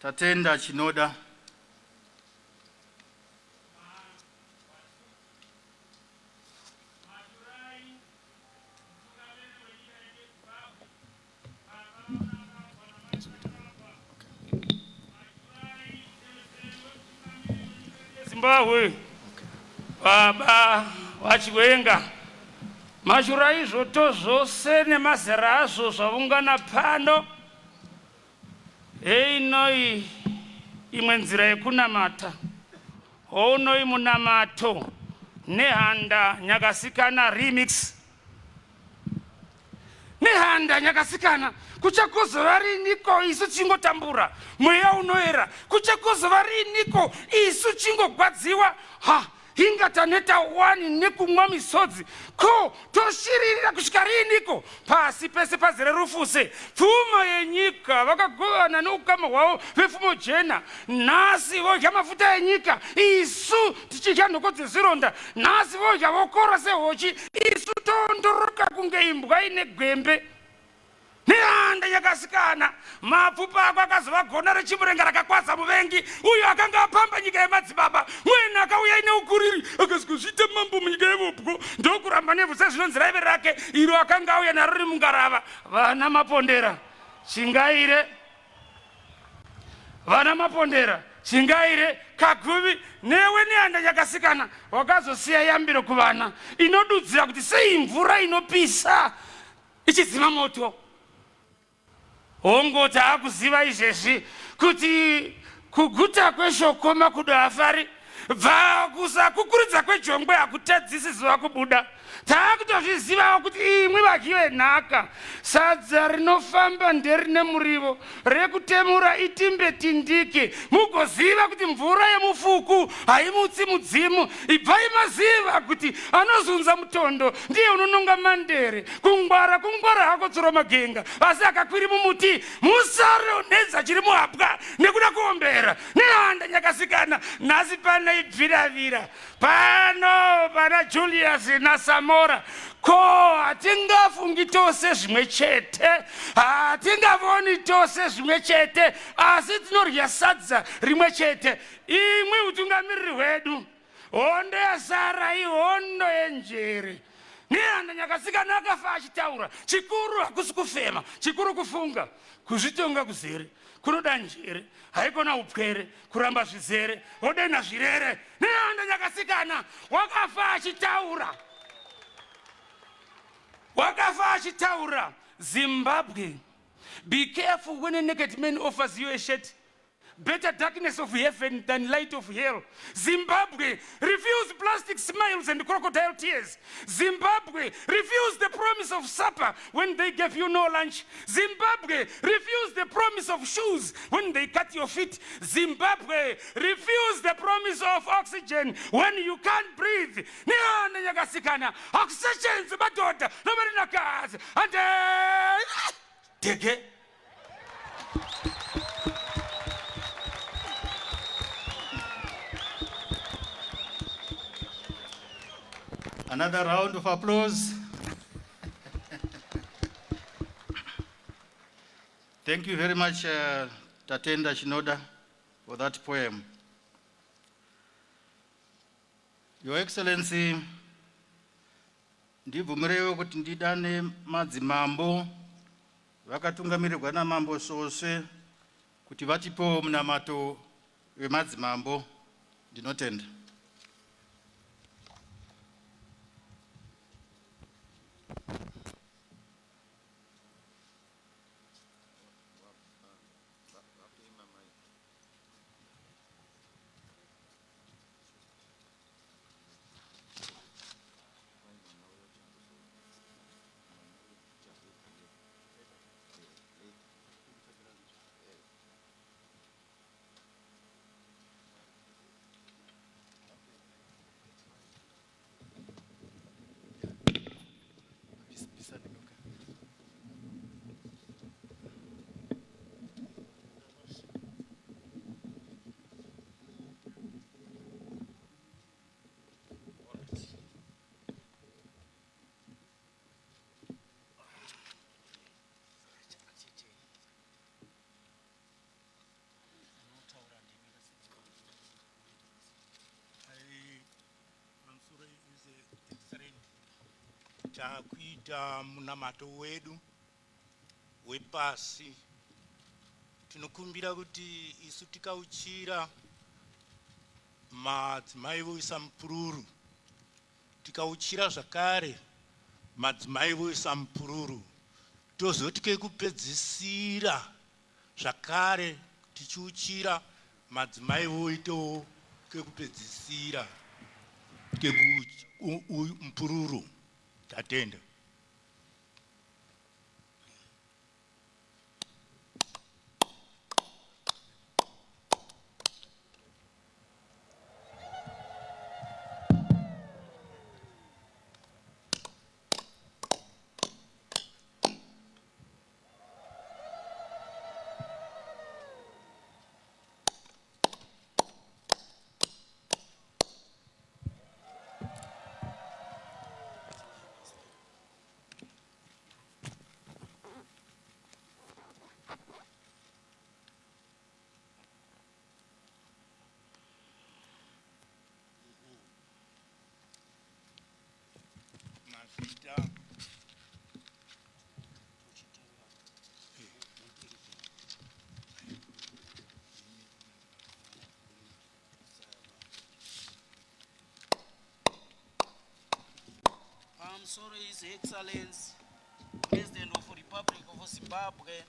Tatenda chinoda. Zimbabwe, baba wachiwenga. Mashura izvo tozvose nemazera azvo zvaungana pano. Einoi imwe nzira yekunamata. Hounoi munamato Nehanda Nyakasikana remix. Nehanda Nyakasikana kuchakuzova riniko isu chingotambura mweya unoera kuchakuzova riniko isu chingogwadziwa ha ingataneta wani nekumwa misodzi ko toshiririra kusvika riniko pasi pese pazere rufuse pfuma yenyika vakagovana neukama hwavo vepfumo jena nhasi vodya mafuta enyika isu tichidya nhoko dzezvironda nhasi vodya vokora sehochi isu tondoroka kunge imbwa ine gwembe. Nehanda Nyakasikana mapfupa ako akazova gona rechimurenga rakakwadza muvengi uyo akanga apamba nyika yemadzibaba mwena akauya ine ukuriri akazviita mambo munyika yevopwo ndokuramba nevhu sezvinonzi raive rake iro akanga auya naro riri mungarava. Vana mapondera chingaire, vana mapondera chingaire kaguvi newe Nehanda Nyakasikana wakazosiya yambiro kuvana inodudzira kuti sei mvura inopisa ichidzima moto. Hongo taakuziva izvezvi kuti kuguta kweshokoma kudafari bva kusakukuridza kwejongwe hakutadzisi zuva kubuda. Taakutozvizivawo kuti imwe vaki venhaka sadza rinofamba nderine murivo rekutemura itimbe tindike mugoziva kuti mvura yemufuku haimutsi mudzimu. Ibvai maziva kuti anozunza mutondo ndiye unononga mandere kungwara hako tsoro magenga asi akakwiri mumuti musare unedza chiri muhapwa nekuda kuombera. Nehanda Nyakasikana nhasi pana ibviravira pano pana Julius naSamora ko hatingafungi tose zvimwe chete hatingavoni tose zvimwe chete asi tinorya sadza rimwe chete. Imwe utungamiriri hwedu hondo yasara ihondo yenjere. Nehanda Nyakasikana akafa achitaura chikuru hakusi kufema chikuru kufunga kuzvitonga kuzere kunoda njere haikona upwere kuramba zvizere hodena zvirere. Nehanda Nyakasikana wakafa achitaura. Zimbabwe, be careful when a naked man offers you a shirt. Better darkness of heaven than light of hell. Zimbabwe, refuse plastic smiles and crocodile tears. Zimbabwe, refuse the promise of supper when they gave you no lunch. Zimbabwe, refuse the promise of shoes when they cut your feet. Zimbabwe, refuse the promise of oxygen when you can't breathe. Nehanda Nyakasikana, oxygen madodha nomarinakazi and Dege. Another round of applause. Thank you very much, Tatenda Chinoda, for that poem. Your Excellency, ndibvumirewo kuti ndidane madzimambo vakatungamirirwa namambo Soswe kuti vatipewo munamato wemadzimambo. Ndinotenda. takuita munamato wedu wepasi. Tinokumbira kuti isu tikauchira madzimai voisa mupururu, tikauchira zvakare madzimai voisa mupururu, tozoti kekupedzisira zvakare tichiuchira madzimai voitawo kekupedzisira mupururu. Tatenda. Sorry, His Excellency, President of the Republic of Zimbabwe,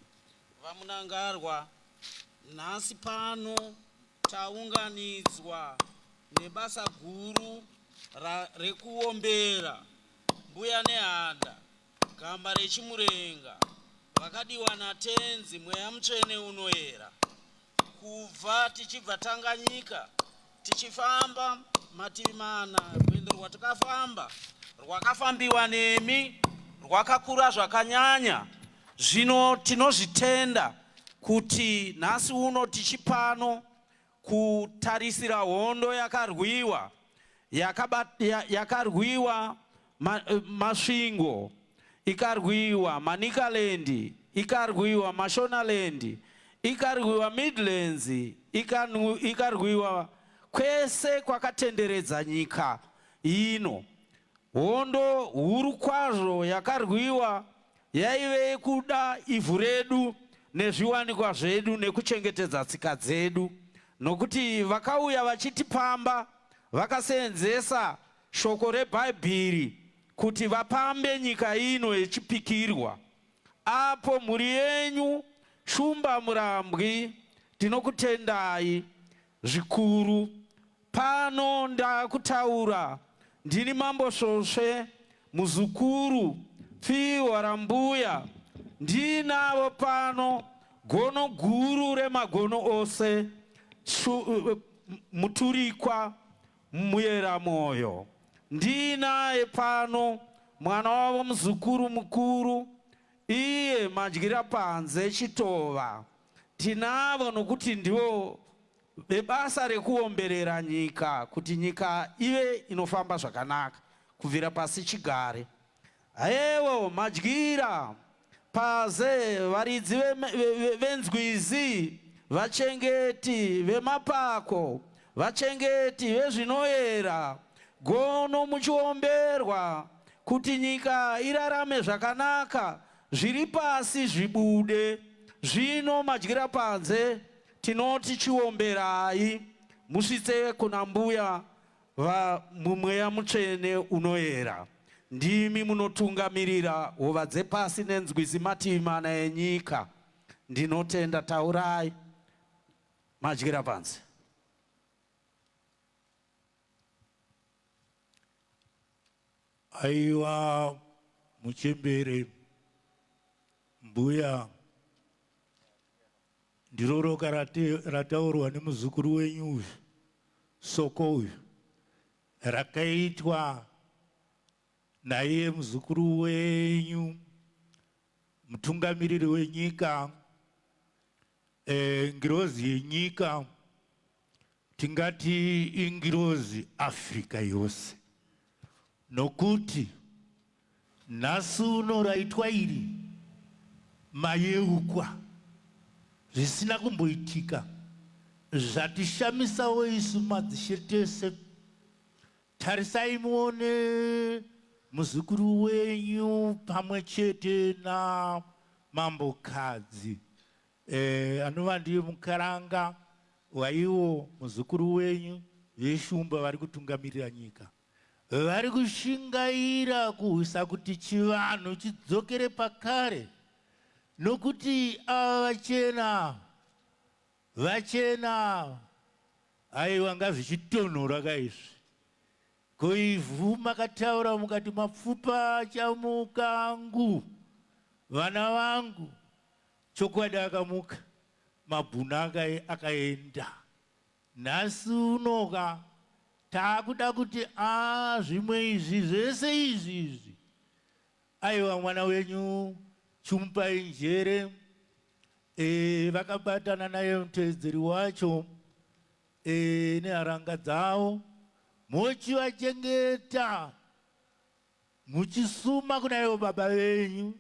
Vamunangarwa, nhasi pano taunganidzwa nebasa guru rekuombera Mbuya Nehanda gamba rechimurenga vakadiwa naTenzi mweya mutsvene unoera kubva tichibva Tanganyika tichifamba mativi mana. Rwendo rwatakafamba rwakafambiwa nemi rwakakura zvakanyanya. Zvino tinozvitenda kuti nhasi uno tichipano kutarisira hondo yakarwiwa, yakarwiwa masvingo, ikarwiwa Manicaland, ikarwiwa Mashonaland, ikarwiwa Midlands, ikarwiwa kwese kwakatenderedza nyika ino. Hondo huru kwazvo yakarwiwa yaive kuda ivhu redu nezviwanikwa zvedu nekuchengetedza tsika dzedu, nokuti vakauya vachitipamba vakaseenzesa shoko reBhaibheri kuti vapambe nyika ino yechipikirwa. Apo mhuri yenyu Shumba Murambwi tinokutendai zvikuru. Pano ndakutaura ndini Mambo Svosve muzukuru Pfiwa raMbuya, ndinavo pano gono guru remagono ose, muturikwa muyera moyo. Ndinaye pano mwana wavo muzukuru mukuru, iye Madyira Panze Chitova. Tinavo nokuti ndivo bebasa rekuomberera nyika kuti nyika ive inofamba zvakanaka kubvira pasi chigare. Ewo Madyira Panze, varidzi venzwizi, vachengeti vemapako, vachengeti vezvinoera, gono muchiomberwa kuti nyika irarame zvakanaka, zviri pasi zvibude. Zvino Madyira Panze tinoti chiomberai musvitse kuna Mbuya mumweya mutsvene unoera. Ndimi munotungamirira hova dzepasi nenzwizi mativi mana enyika. Ndinotenda, taurai. Madyira Panze. Aiwa muchembere Mbuya, ndiro roka rataurwa nemuzukuru wenyu uyu, Soko uyu, rakaitwa naiye muzukuru wenyu mutungamiriri wenyika, ngirozi yenyika, tingati ingirozi Afrika yose. Nokuti nhasi uno raitwa iri mayeukwa zvisina kumboitika, zvatishamisawo isu madzishe tese. Tarisai muone muzukuru wenyu pamwe chete na mambokadzi anova ndiye mukaranga waiwo muzukuru wenyu veshumba vari kutungamirira nyika, vari kushingaira kuisa kuti chivanhu chidzokere pakare, nokuti ava vachena aiwa ngazvichitonhora kaizvi. Koivhu makataura mukati mapfupa achamuka angu, vana vangu. Chokwadi akamuka, mabhuna akaenda. Nhasi unoka taakuda kuti zvimwe izvi zvese izvi aiwa mwana wenyu chumupai njere. Vakabatana naye mutevedzeri wacho neharanga dzavo, muchivachengeta muchisuma kuna ivo baba venyu.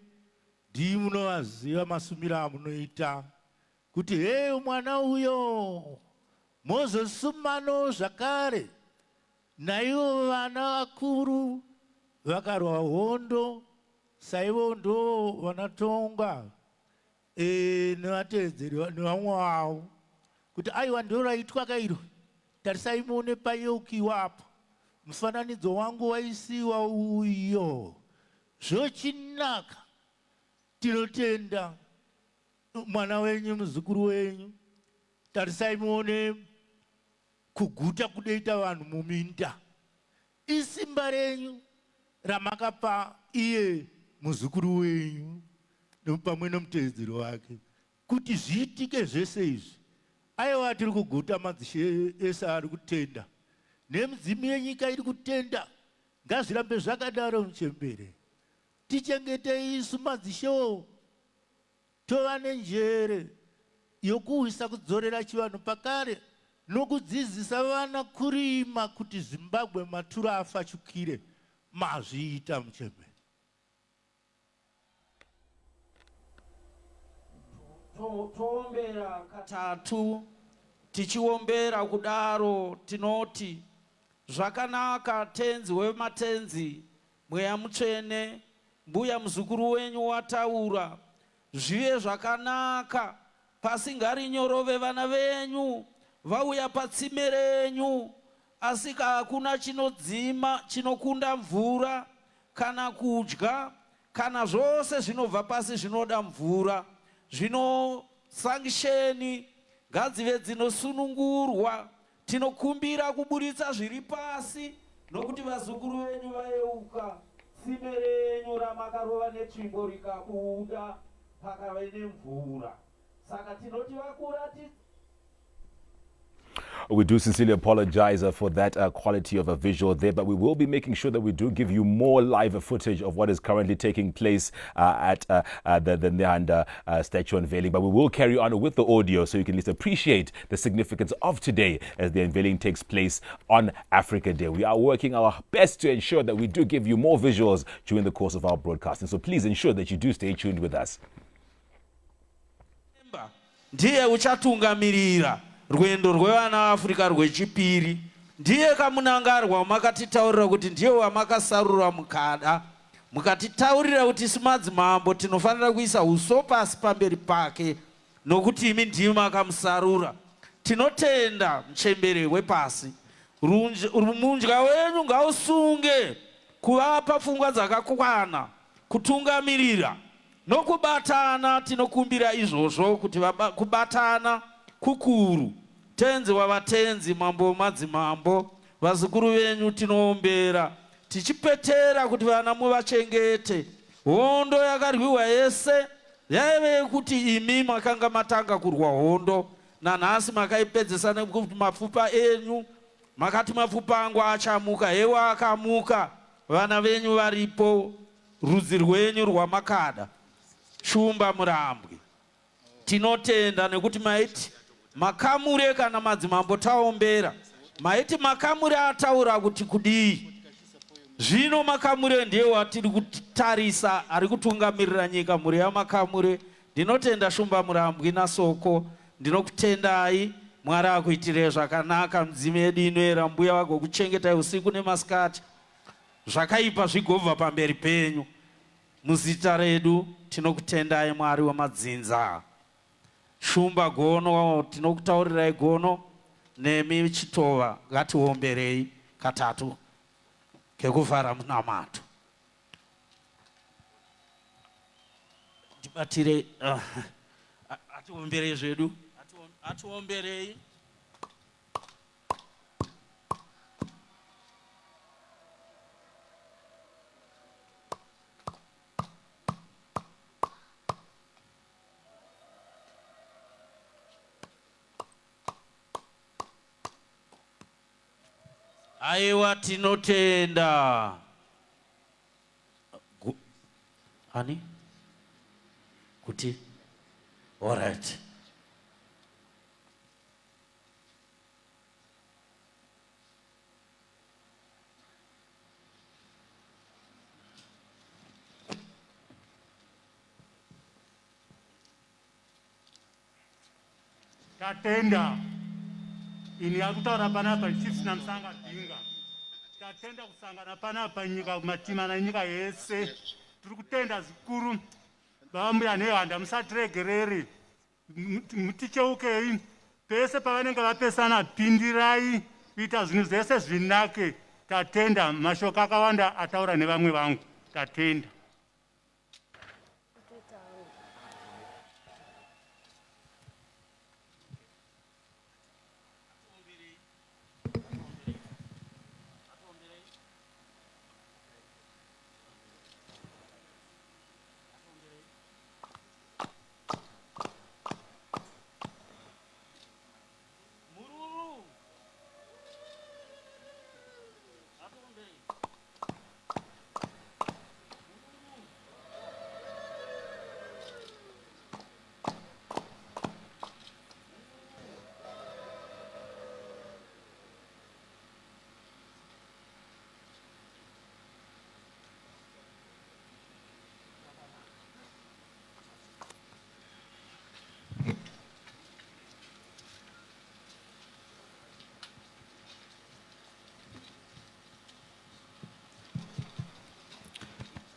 Ndii munovaziva masumiro amunoita kuti mwana uyo mozosumano zvakare. Naivo vana vakuru vakarwa hondo, saivo ndo vanatonga nevatevedzeri nevamwe vavo, kuti aiwa ndo raitwa kairo. Tarisai muone payeukiwapo mufananidzo wangu waisiwa uyo. Zvochinaka, tinotenda mwana wenyu muzukuru wenyu. Tarisai muone kuguta kudeita vanhu muminda. Isimba renyu ramakapa iye muzukuru wenyu pamwe nomutevedzeri wake kuti zviitike zvese izvi. Aiwa tiri kuguta madzishe ese ari kutenda, nemidzimu yenyika iri kutenda. Ngazvirambe zvakadaro muchembere. Tichengetei isu madzishewo, tova nenjere yokuwisa kudzorera chivanhu pakare, nokudzidzisa vana kurima kuti Zimbabwe maturo afashukire. Mazviita muchembere. Toombera katatu, tichiombera kudaro tinoti zvakanaka tenzi wematenzi, mweya mutsvene, mbuya muzukuru wenyu wataura, zvive zvakanaka, pasingarinyorove vana venyu vauya patsime renyu, asi hakuna chinodzima chinokunda mvura kana kudya kana zvose zvinobva pasi zvinoda mvura. Zvino sangisheni ngadzive dzinosunungurwa. Tinokumbira kuburitsa zviri pasi, nokuti vazukuru venyu vayeuka, tsime renyu ramakarova netsvimbo rikabuda pakave nemvura. Saka tinoti vakurati. We do sincerely apologize for that quality of a visual there, but we will be making sure that we do give you more live footage of what is currently taking place at the Nehanda Statue unveiling. But we will carry on with the audio so you can at least appreciate the significance of today as the unveiling takes place on Africa Day. We are working our best to ensure that we do give you more visuals during the course of our broadcasting. So please ensure that you do stay tuned with us. Ndiye uchatungamirira rwendo rwevana vaAfrica rwechipiri. Ndiye kamunangarwa makatitaurira kuti ndiye wamakasarura mukada, mukatitaurira kuti isu madzimambo tinofanira kuisa uso pasi pamberi pake, nokuti imi ndimi makamusarura. Tinotenda muchembere wepasi, mudya wenyu ngausunge kuvapa pfungwa dzakakwana, kutungamirira nokubatana. Tinokumbira izvozvo kuti kubatana kukuru. Tenzi wavatenzi, mambo madzimambo, vazukuru venyu tinoombera, tichipetera kuti vana muvachengete. Hondo yakarwiwa yese yaive kuti imi makanga matanga kurwa hondo, nanhasi makaipedzesa nekuti mapfupa enyu makati mapfupa angu achamuka. Hewa akamuka, vana venyu varipo, rudzi rwenyu rwamakada. Shumba murambwe. Tinotenda nekuti maiti makamuri kana madzimambo taombera, maiti makamuri ataura kuti kudii. Zvino makamuri ndiye watiri kutarisa, ari kutungamirira nyika, muri yamakamuri. Ndinotenda Shumba murambwe nasoko, ndinokutendai. Mwari akuitire zvakanaka, midzimu yedu inoera, mbuya vagokuchengetai usiku nemasikati. zvakaipa zvigobva pamberi penyu. Muzita redu tinokutendai Mwari wamadzinza. Shumba gono tinokutaurirai gono, nemi chitova ngatiomberei katatu kekuvhara munamato. Tibatire atiomberei zvedu, atiomberei. Aiwa tinotenda. Ani? Kuti? All right. Tatenda. Ini akutaura panapa chisina musanga dhinga. Tatenda kusangana panapa nyika kumatima na nyika yese. Tiri kutenda zvikuru. Mbuya Nehanda musatiregerere. Muticheukei. Pese pavanenge vapesana pindirai kuita zvinhu zvese zvinake. Tatenda. Mashoko akawanda ataura nevamwe vangu. Tatenda.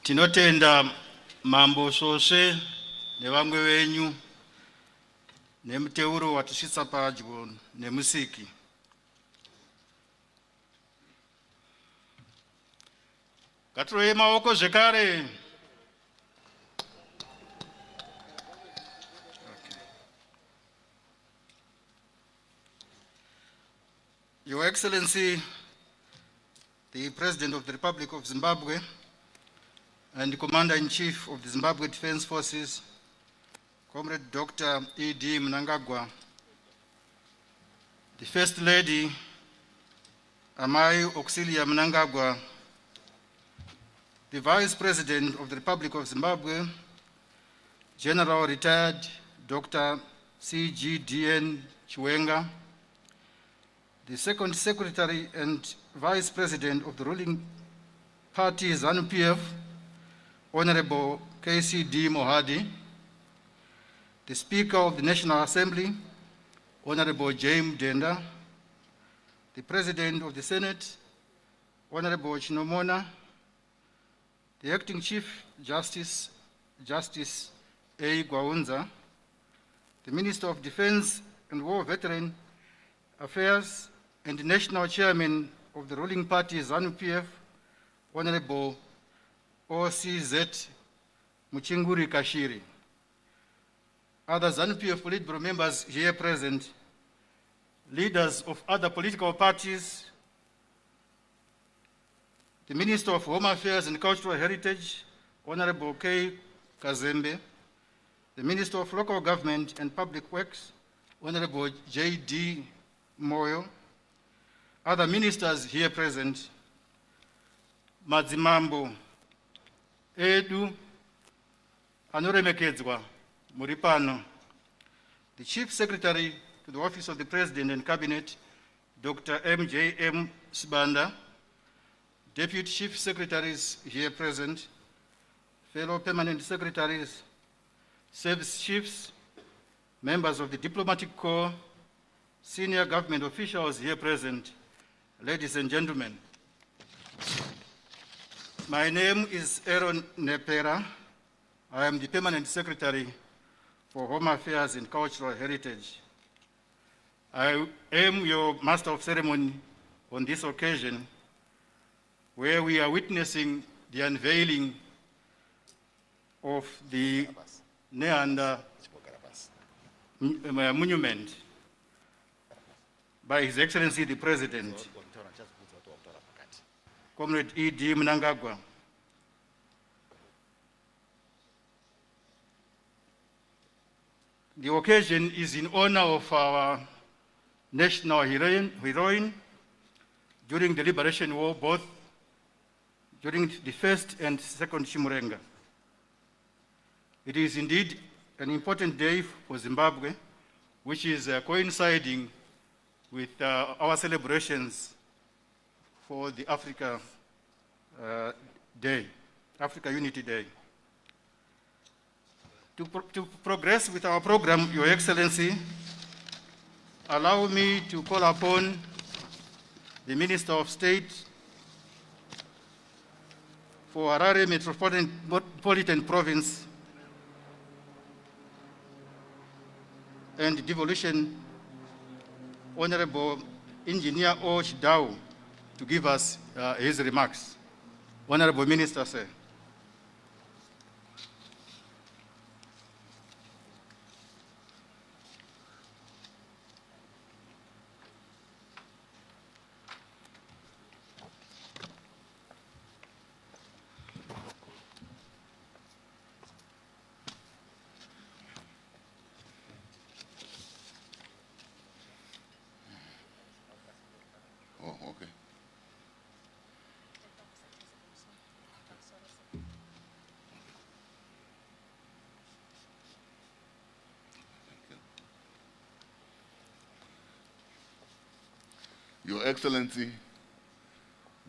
Tinotenda Mambo Sose nevamwe venyu nemuteuro watisvitsa padyo nemusiki. Ngatiroye maoko zvekare. Your Excellency, the President of the Republic of Zimbabwe and the Commander-in-Chief of the Zimbabwe Defense Forces, Comrade Dr. E.D. Mnangagwa, the First Lady, Amai Auxilia Mnangagwa, the Vice President of the Republic of Zimbabwe, General Retired Dr. C.G.D.N. Chiwenga, the Second Secretary and Vice President of the ruling party ZANU-PF, Honorable K.C.D. Mohadi, the Speaker of the National Assembly, Honorable James Denda, the President of the Senate, Honorable Chinomona, the Acting Chief Justice, Justice A. Gwaunza, the Minister of Defense and War Veteran Affairs and the National Chairman of the ruling party ZANU-PF, Honorable OCZ Muchinguri Kashiri. Other ZANU-PF Politburo members here present, leaders of other political parties, the Minister of Home Affairs and Cultural Heritage, Honorable K. Kazembe, the Minister of Local Government and Public Works, Honorable J.D. Moyo, other ministers here present, Madzimambo Edu Anoremekedzwa Muripano, the Chief Secretary to the Office of the President and Cabinet, Dr. M.J.M. Sibanda, Deputy Chief Secretaries here present, fellow permanent secretaries, service chiefs, members of the Diplomatic Corps, senior government officials here present, ladies and gentlemen. My name is Aaron Nepera. I am the Permanent Secretary for Home Affairs and Cultural Heritage. I am your Master of Ceremony on this occasion, where we are witnessing the unveiling of the Nehanda monument by His Excellency the President, Comrade E.D. Mnangagwa. The occasion is in honor of our national heroine during the Liberation War, both during the First and Second Chimurenga. It is indeed an important day for Zimbabwe, which is coinciding with our celebrations for the Africa Day, Africa Unity Day. To progress with our program, Your Excellency, allow me to call upon the Minister of State for Harare Metropolitan Province and Devolution, Honorable Engineer O. Chidau, to give us his remarks. Honorable Minister, sir. Oh, okay. Your Excellency,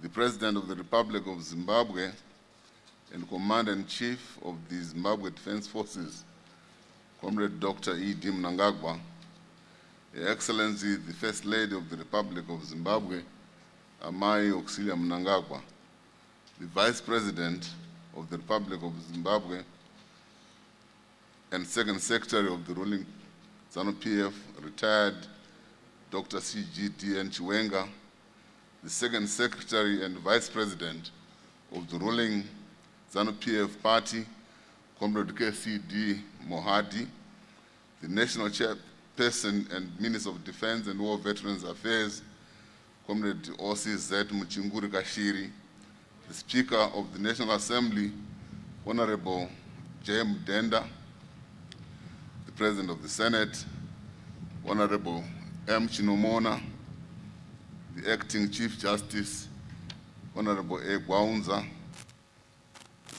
the President of the Republic of Zimbabwe and Commander-in-Chief of the Zimbabwe Defense Forces, Comrade Dr. E.D. Mnangagwa, Your Excellency, the First Lady of the Republic of Zimbabwe, Amai Auxilia Mnangagwa, the Vice President of the Republic of Zimbabwe and Second Secretary of the ruling ZANU-PF, retired Dr. C.G.T.N. Chiwenga, the Second Secretary and Vice President of the ruling ZANU-PF party, Comrade K.C.D. Mohadi, the National Chairperson and Minister of Defense and War Veterans Affairs, Comrade O.C.Z. Muchinguri Kashiri, the Speaker of the National Assembly, Honorable J.M. Denda, the President of the Senate, Honorable M. Chinomona, the Acting Chief Justice, Honorable A. Gwaunza,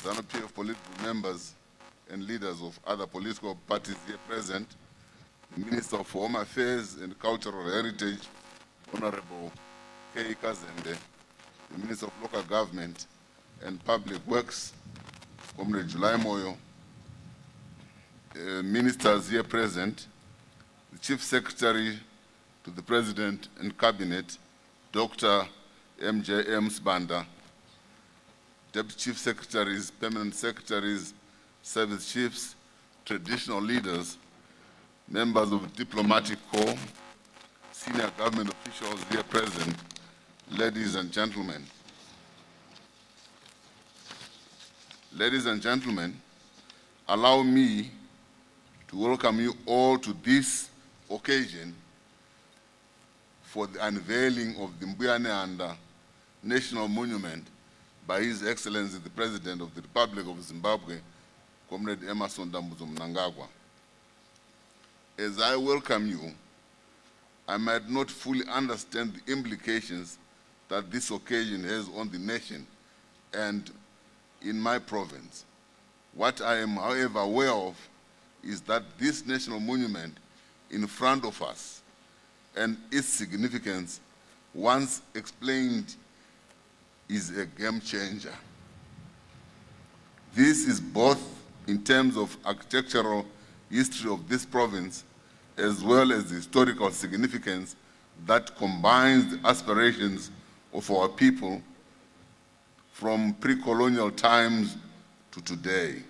ZANU-PF political members and leaders of other political parties here present, the Minister of Home Affairs and Cultural Heritage, Honorable K. Kazende, the Minister of Local Government and Public Works, Comrade July Moyo, ministers here present, the Chief Secretary to the President and Cabinet, Dr. M.J.M. Sibanda, Deputy Chief Secretaries, Permanent Secretaries, Service Chiefs, traditional leaders, members of the Diplomatic Corps, senior government officials here present, ladies and gentlemen. Ladies and gentlemen, allow me to welcome you all to this occasion for the unveiling of the Mbuya Nehanda National Monument by His Excellency the President of the Republic of Zimbabwe, Comrade Emmerson Dambudzo Mnangagwa. As I welcome you, I might not fully understand the implications that this occasion has on the nation and in my province. What I am, however, aware of is that this national monument in front of us and its significance, once explained, is a game changer. This is both in terms of architectural history of this province, as well as the historical significance that combines the aspirations of our people from pre-colonial times to today.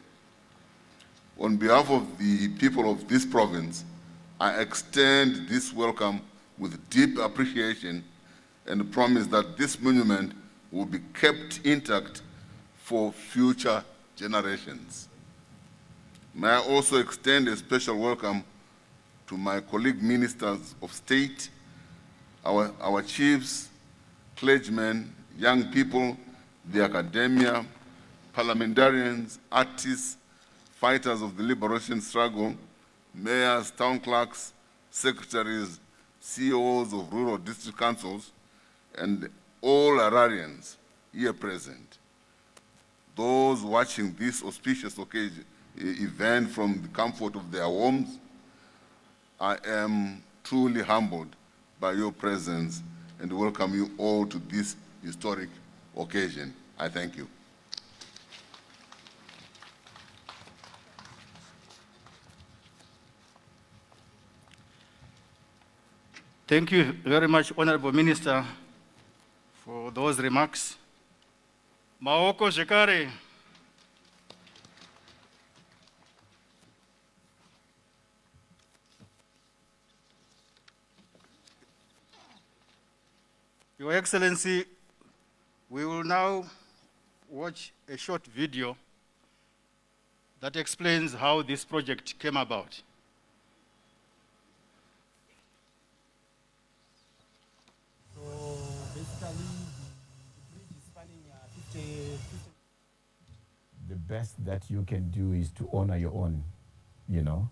On behalf of the people of this province, I extend this welcome with deep appreciation and promise that this monument will be kept intact for future generations. May I also extend a special welcome to my colleague ministers of state, our chiefs, clergymen, young people, the academia, parliamentarians, artists, fighters of the liberation struggle, mayors, town clerks, secretaries, CEOs of rural district councils, and all Hararians here present. Those watching this auspicious event from the comfort of their homes, I am truly humbled by your presence and welcome you all to this historic occasion. I thank you. Thank you very much, Honorable Minister, for those remarks. Maoko Shekare. Your Excellency, we will now watch a short video that explains how this project came about. The best that you can do is to honor your own, you know.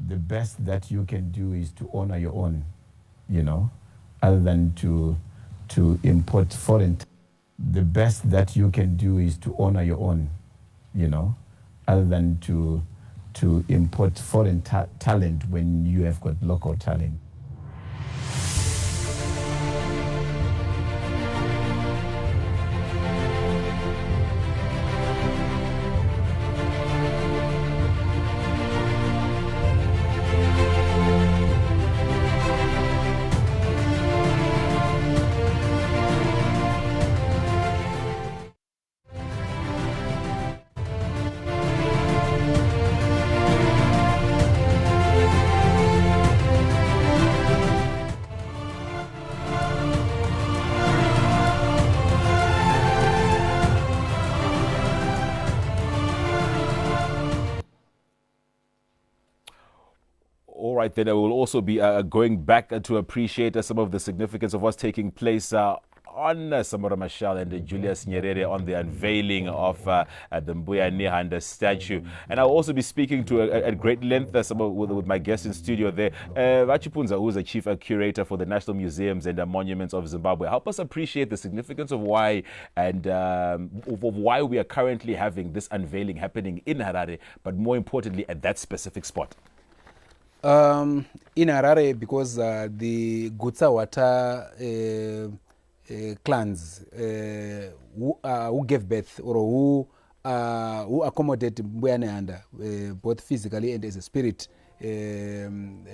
The best that you can do is to honor your own, you know, other than to import foreign. The best that you can do is to honor your own, you know, other than to import foreign talent when you have got local talent. All right, then I will also be going back to appreciate some of the significance of what's taking place on Samora Machel and Julius Nyerere on the unveiling of the Mbuya Nehanda Statue. And I'll also be speaking to at great length with my guest in studio there, Vachipunza, who is the Chief Curator for the National Museums and Monuments of Zimbabwe. Help us appreciate the significance of why and of why we are currently having this unveiling happening in Harare, but more importantly at that specific spot. In Harare, because the Gutsawata clans who gave birth or who accommodated Mbuya Nehanda, both physically and as a spirit, came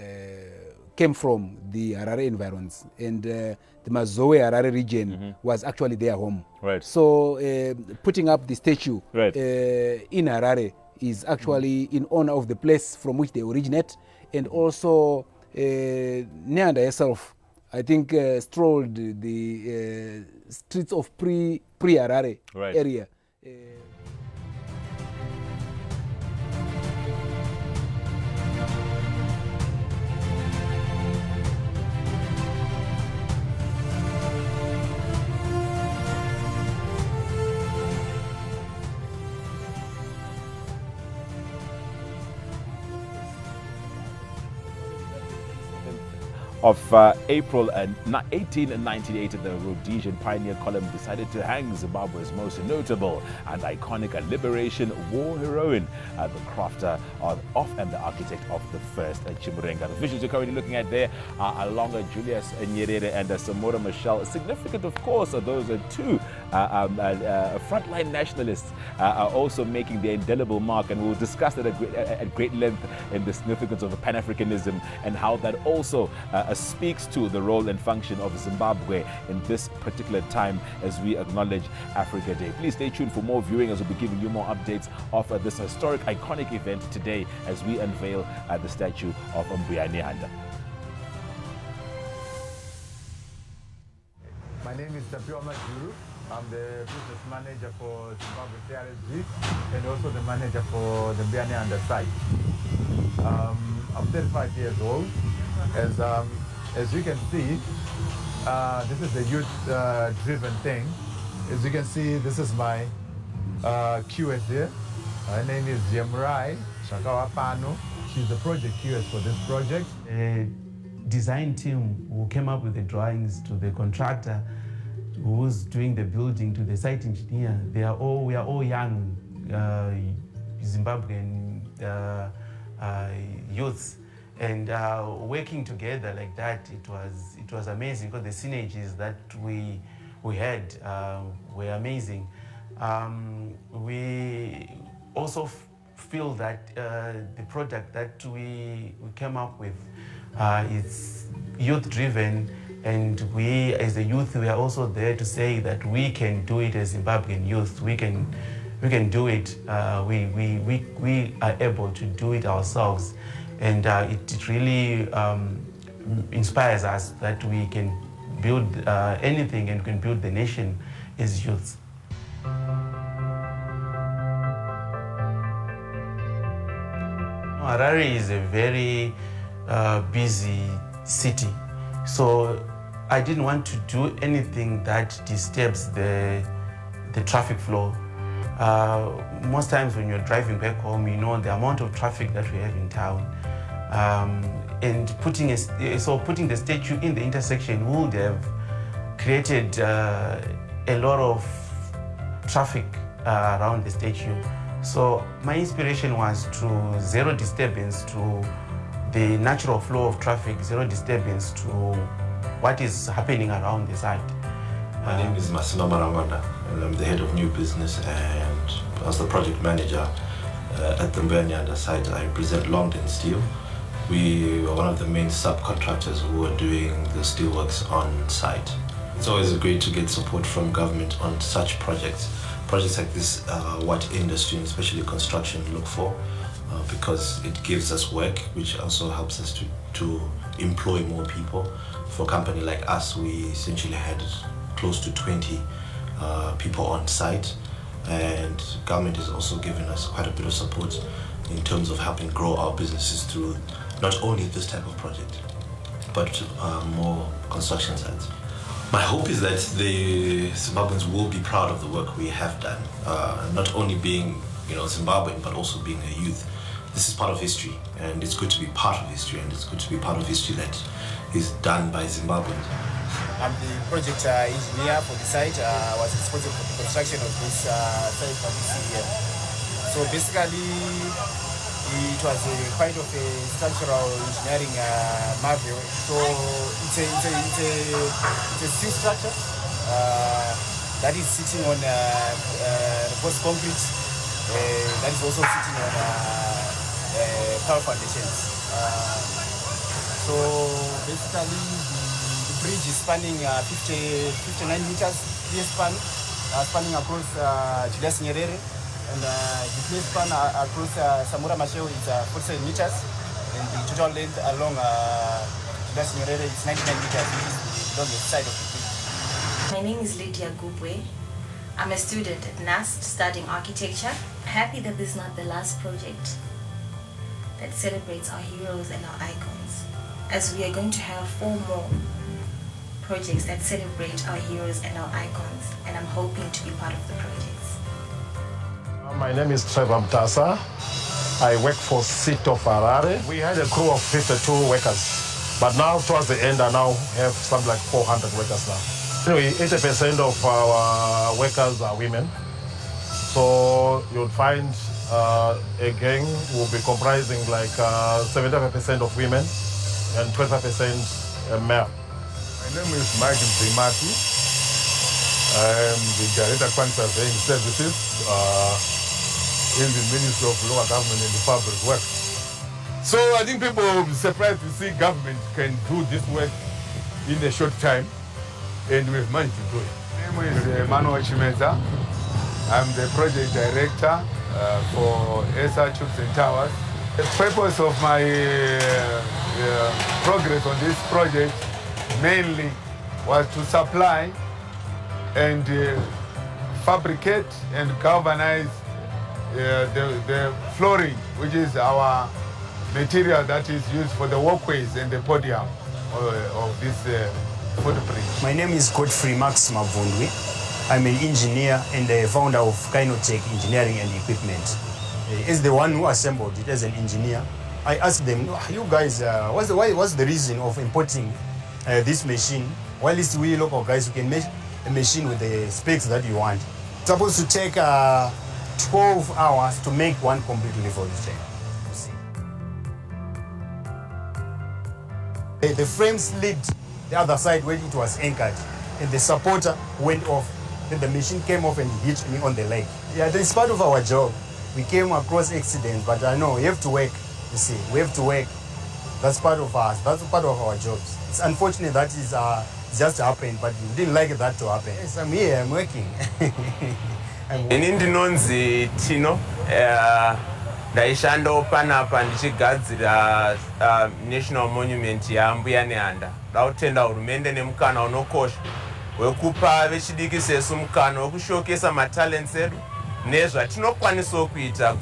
from the Harare environs, and the Mazoe Harare region was actually their home. Right. So putting up the statue in Harare is actually in honor of the place from which they originate. And also, Nehanda herself, I think, strolled the streets of pre-Harare area. Of April 1898, the Rhodesian pioneer column decided to hang Zimbabwe's most notable and iconic Liberation War heroine, the crafter of and the architect of the first Chimurenga. The visuals you're currently looking at there are along Julius Nyerere and Samora Machel. Significant, of course, are those two frontline nationalists are also making their indelible mark, and we'll discuss that at great length in the significance of Pan-Africanism and how that also speaks to the role and function of Zimbabwe in this particular time as we acknowledge Africa Day. Please stay tuned for more viewing as we'll be giving you more updates of this historic, iconic event today as we unveil the statue of Mbuya Nehanda. My name is Tapiwa Majuru. I'm the business manager for Zimbabwe TRSG and also the manager for the Mbuya Nehanda site. I'm 35 years old. As you can see, this is the youth-driven thing. As you can see, this is my QS here. Her name is Yemrai Shakawapano. She's the project QS for this project. A design team who came up with the drawings to the contractor who's doing the building to the site engineer. We are all young Zimbabwean youths, and working together like that, it was amazing because the synergies that we had were amazing. We also feel that the product that we came up with is youth-driven, and we as a youth, we are also there to say that we can do it as Zimbabwean youth. We can do it. We are able to do it ourselves, and it really inspires us that we can build anything and can build the nation as youths. Harare is a very busy city, so I didn't want to do anything that disturbs the traffic flow. Most times when you're driving back home, you know the amount of traffic that we have in town. And putting the statue in the intersection would have created a lot of traffic around the statue. So my inspiration was to zero disturbance to the natural flow of traffic, zero disturbance to what is happening around the site. My name is Masina Marangwana, and I'm the head of new business, and as the project manager at the Mbuya Nehanda site, I represent Longden Steel. We are one of the main subcontractors who are doing the steelworks on site. It's always great to get support from government on such projects. Projects like this are what industry, and especially construction, look for, because it gives us work, which also helps us to employ more people. For a company like us, we essentially had close to 20 people on site, and government has also given us quite a bit of support in terms of helping grow our businesses through not only this type of project, but more construction sites. My hope is that the Zimbabweans will be proud of the work we have done, not only being Zimbabwean, but also being a youth. This is part of history, and it's good to be part of history, and it's good to be part of history that is done by Zimbabweans. I'm the project engineer for the site. I was responsible for the construction of this site for this year. So basically, it was quite of a structural engineering marvel. So it's a steel structure that is sitting on reinforced concrete. That is also sitting on power foundations. So basically, the bridge is spanning 59 meters clear span, spanning across Julius Nyerere, and the clear span across Samura Machel is 47 meters, and the total length along Julius Nyerere is 99 meters, which is along the side of the bridge. My name is Lydia Gubwe. I'm a student at NAST studying architecture. Happy that this is not the last project that celebrates our heroes and our icons, as we are going to have 4 more projects that celebrate our heroes and our icons, and I'm hoping to be part of the projects. My name is Trevor Mtasa. I work for City of Harare. We had a crew of 52 workers, but now towards the end I now have something like 400 workers now. Anyway, 80% of our workers are women. So you'll find a gang will be comprising like 75% of women and 25% male. My name is Mike Zimati. I am the Director of Quantity Surveying Services in the Ministry of Local Government and the Public Works. So I think people will be surprised to see government can do this work in a short time, and we've managed to do it. My name is Manuel Chimeza. I'm the project director for ESA Tubes and Towers. The purpose of my progress on this project mainly was to supply and fabricate and galvanize the flooring, which is our material that is used for the walkways and the podium of this footprint. My name is Godfrey Max Mavundwi. I'm an engineer and the founder of Kynotech Engineering and Equipment. As the one who assembled it as an engineer, I asked them, you guys, what's the reason of importing this machine? While it's we local guys who can make a machine with the specs that you want. It's supposed to take 12 hours to make one complete level frame. The frame slid the other side when it was anchored, and the supporter went off. Then the machine came off and hit me on the leg. Yeah, that's part of our job. We came across accidents, but I know we have to work. You see, we have to work. That's part of us. That's part of our jobs. It's unfortunate that is just happened, but we didn't like that to happen. Yes, I'm here. I'm working. Ndinonzi Tino. Ndaishanda panapa ndichigadzira National Monument ya Mbuya Nehanda. Ndautenda hurumende nemukana unokosha wekupa vechidiki sesu mukana wekushowcasa matalents edu nezvatinokwanisa kuita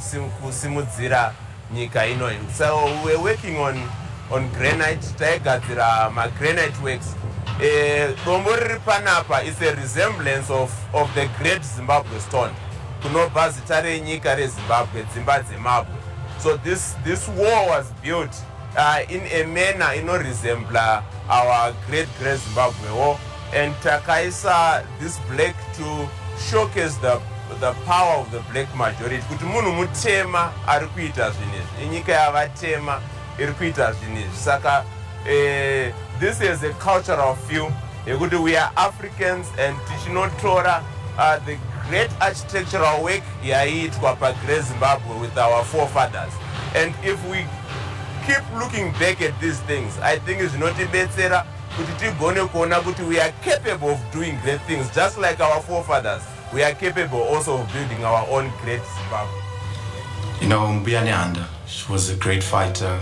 kusimudzira nyika ino. So we're working on granite. Taigadzira granite works. Dombo riri panapa is a resemblance of the great Zimbabwe stone. Kunobva zita renyika reZimbabwe, dzimba dzemabwe. So this wall was built in a manner inoresembla our great Zimbabwe war, and takaisa this black to showcase the power of the black majority. Kuti munhu mutema ari kuita zvinezvi, inyika yavatema iri kuita zvinezvi. Saka this is a cultural feel yekuti we are Africans and tichinotora the great architectural work yaiitwa pagreat Zimbabwe with our forefathers. And if we keep looking back at these things, I think it's zvinotibetsera kuti tigone kuona kuti we are capable of doing great things just like our forefathers. We are capable also of building our own great Zimbabwe. You know, Mbuya Nehanda, she was a great fighter.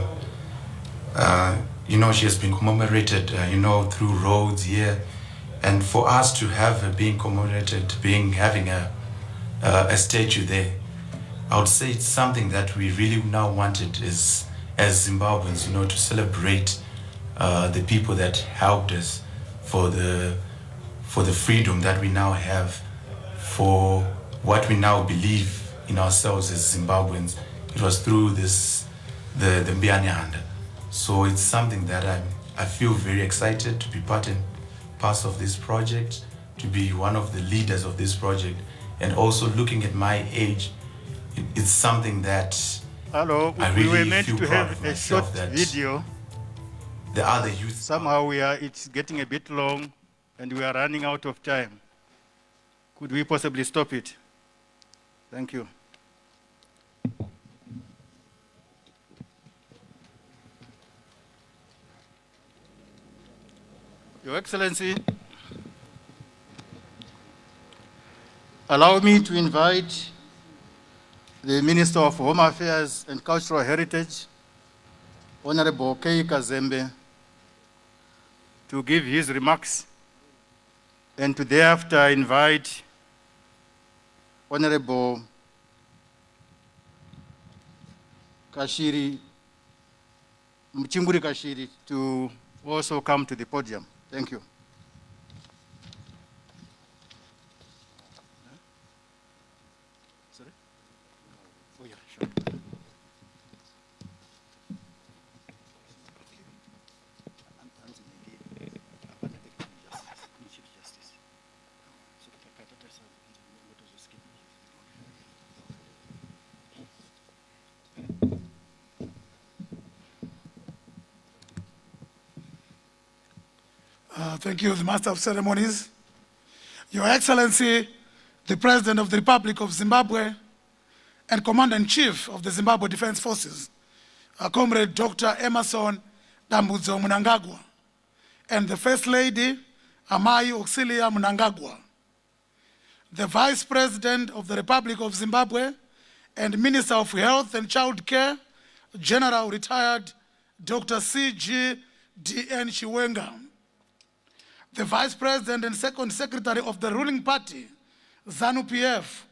You know, she has been commemorated, you know, through roads here. And for us to have her being commemorated, having a statue there, I would say it's something that we really now wanted as Zimbabweans, you know, to celebrate the people that helped us for the freedom that we now have, for what we now believe in ourselves as Zimbabweans. It was through the Mbuya Nehanda. So it's something that I feel very excited to be part of this project, to be one of the leaders of this project, and also looking at my age, it's something that I really we were meant feel to proud have of a myself short that video. the other youth. Somehow it's getting a bit long and we are running out of time. Could we possibly stop it? Thank you. Your Excellency, allow me to invite the Minister of Home Affairs and Cultural Heritage, Honorable K. Kazembe, to give his remarks, and to thereafter invite Honorable Kashiri, Mchinguri Kashiri, to also come to the podium. Thank you. Sorry? Oh, yeah, sure. Thank you, the Master of Ceremonies. Your Excellency, the President of the Republic of Zimbabwe and Commander-in-Chief of the Zimbabwe Defense Forces, Comrade Dr. Emerson Dambudzo Mnangagwa, and the First Lady, Amai Auxilia Mnangagwa, the Vice President of the Republic of Zimbabwe and Minister of Health and Child Care, General Retired Dr. C.G. D.N. Chiwenga, the Vice President and Second Secretary of the ruling party, ZANU-PF,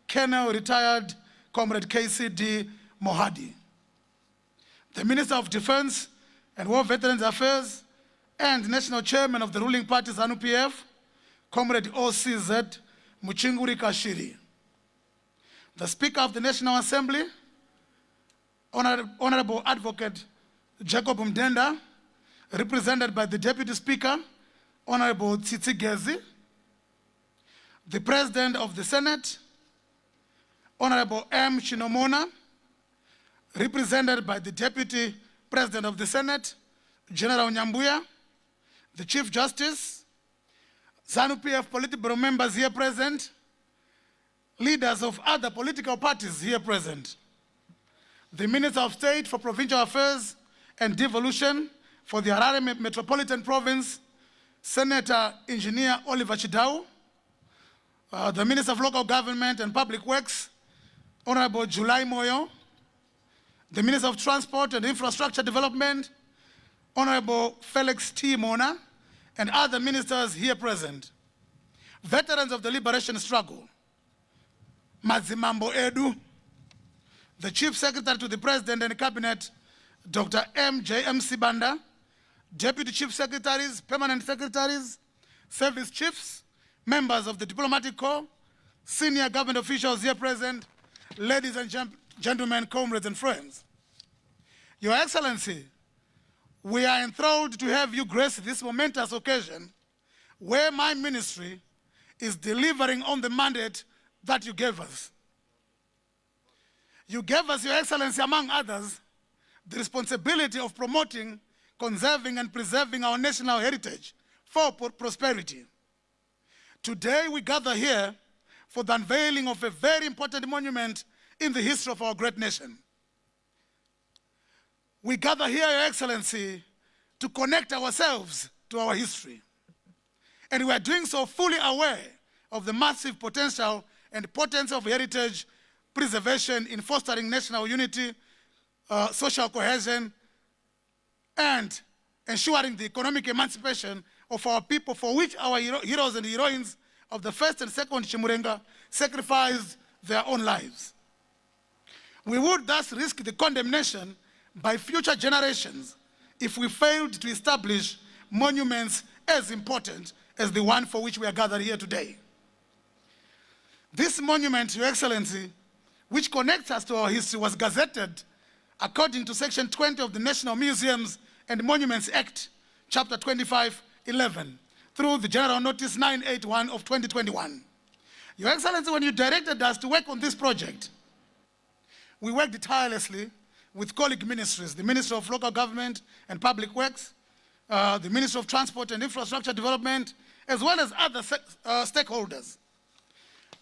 Colonel Retired Comrade K.C.D. Mohadi, the Minister of Defense and War Veterans Affairs and National Chairman of the ruling party, ZANU-PF, Comrade OCZ Muchinguri Kashiri, the Speaker of the National Assembly, Honorable Advocate Jacob Mdenda, represented by the Deputy Speaker, Honorable Tsitsi Gezi, the President of the Senate, Honorable M. Shinomona, represented by the Deputy President of the Senate, General Mbuya, the Chief Justice, ZANU-PF Politburo members here present, leaders of other political parties here present, the Minister of State for Provincial Affairs and Devolution for the Harare Metropolitan Province, Senator Engineer Oliver Chidau, the Minister of Local Government and Public Works, Honorable Julai Moyo, the Minister of Transport and Infrastructure Development, Honorable Felix T. Mona, and other ministers here present, veterans of the liberation struggle, Mazimambo Edu, the Chief Secretary to the President and Cabinet, Dr. M.J.M. Sibanda, Deputy Chief Secretaries, Permanent Secretaries, Service Chiefs, members of the Diplomatic Corps, senior government officials here present, ladies and gentlemen, comrades and friends. Your Excellency, we are enthralled to have you grace this momentous occasion where my ministry is delivering on the mandate that you gave us. You gave us, Your Excellency, among others, the responsibility of promoting, conserving, and preserving our national heritage for prosperity. Today, we gather here for the unveiling of a very important monument in the history of our great nation. We gather here, Your Excellency, to connect ourselves to our history. And we are doing so fully aware of the massive potential and potency of heritage preservation in fostering national unity, social cohesion, and ensuring the economic emancipation of our people, for which our heroes and heroines of the first and second Chimurenga sacrificed their own lives. We would thus risk the condemnation by future generations if we failed to establish monuments as important as the one for which we are gathered here today. This monument, Your Excellency, which connects us to our history, was gazetted according to Section 20 of the National Museums and Monuments Act, Chapter 25(11), through the General Notice 981 of 2021. Your Excellency, when you directed us to work on this project, we worked tirelessly with colleague ministries, the Ministry of Local Government and Public Works, the Ministry of Transport and Infrastructure Development, as well as other stakeholders.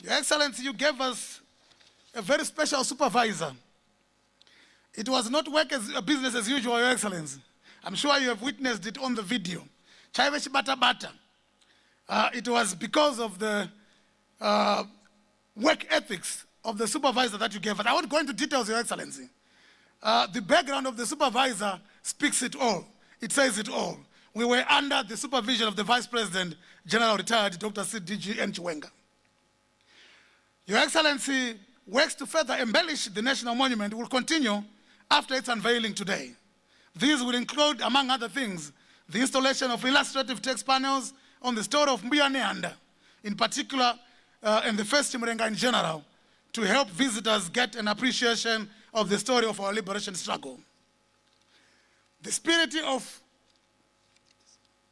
Your Excellency, you gave us a very special supervisor. It was not work as a business as usual, Your Excellency. I'm sure you have witnessed it on the video. Chaiveshi bata bata. It was because of the work ethics of the supervisor that you gave us. I won't go into details, Your Excellency. The background of the supervisor speaks it all. It says it all. We were under the supervision of the Vice President, General Retired Dr. C.D.G. N. Chiwenga. Your Excellency, works to further embellish the national monument will continue after its unveiling today. These will include, among other things, the installation of illustrative text panels on the story of Mbuya Nehanda, in particular, and the first Chimurenga in general, to help visitors get an appreciation of the story of our liberation struggle. The spirit of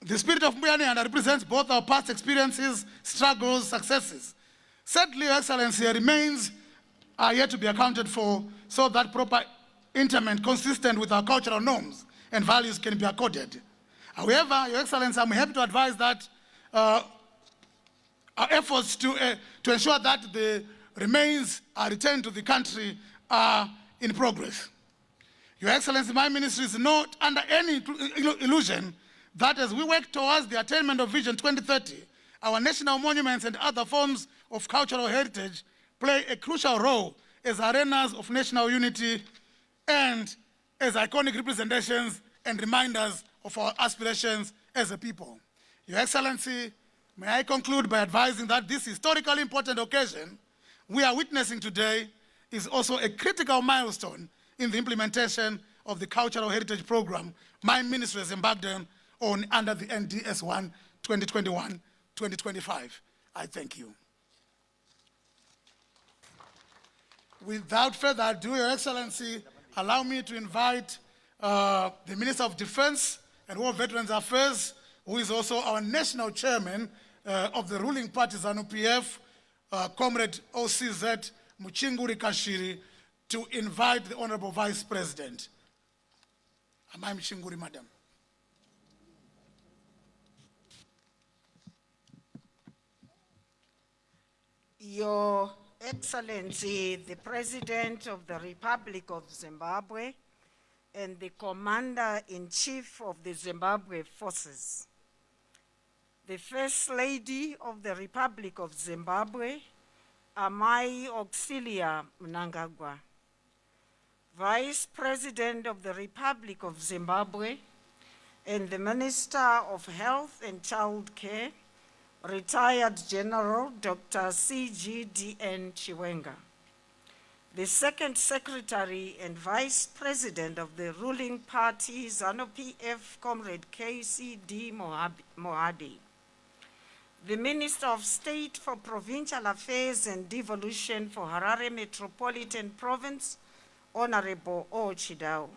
Mbuya Nehanda represents both our past experiences, struggles, successes. Certainly, Your Excellency, remains are yet to be accounted for so that proper interment consistent with our cultural norms and values can be accorded. However, Your Excellency, I'm happy to advise that our efforts to ensure that the remains are returned to the country are in progress. Your Excellency, my ministry is not under any illusion that as we work towards the attainment of Vision 2030, our national monuments and other forms of cultural heritage play a crucial role as arenas of national unity and as iconic representations and reminders of our aspirations as a people. Your Excellency, may I conclude by advising that this historically important occasion we are witnessing today is also a critical milestone in the implementation of the Cultural Heritage Program my ministry has embarked on under the NDS-1 2021-2025. I thank you. Without further ado, Your Excellency, allow me to invite the Minister of Defense and War Veterans Affairs, who is also our national chairman of the ruling party ZANU-PF, Comrade OCZ Muchinguri Kashiri, to invite the Honorable Vice President. Am I Muchinguri, Madam? Your Excellency, the President of the Republic of Zimbabwe and the Commander-in-Chief of the Zimbabwe Forces, the First Lady of the Republic of Zimbabwe, Amai Auxilia Mnangagwa, Vice President of the Republic of Zimbabwe and the Minister of Health and Child Care, Retired General Dr. C.G.D.N. Chiwenga, the Second Secretary and Vice President of the ruling party ZANU-PF, Comrade K.C.D. Mohadi, the Minister of State for Provincial Affairs and Devolution for Harare Metropolitan Province, Honorable O. Chidao,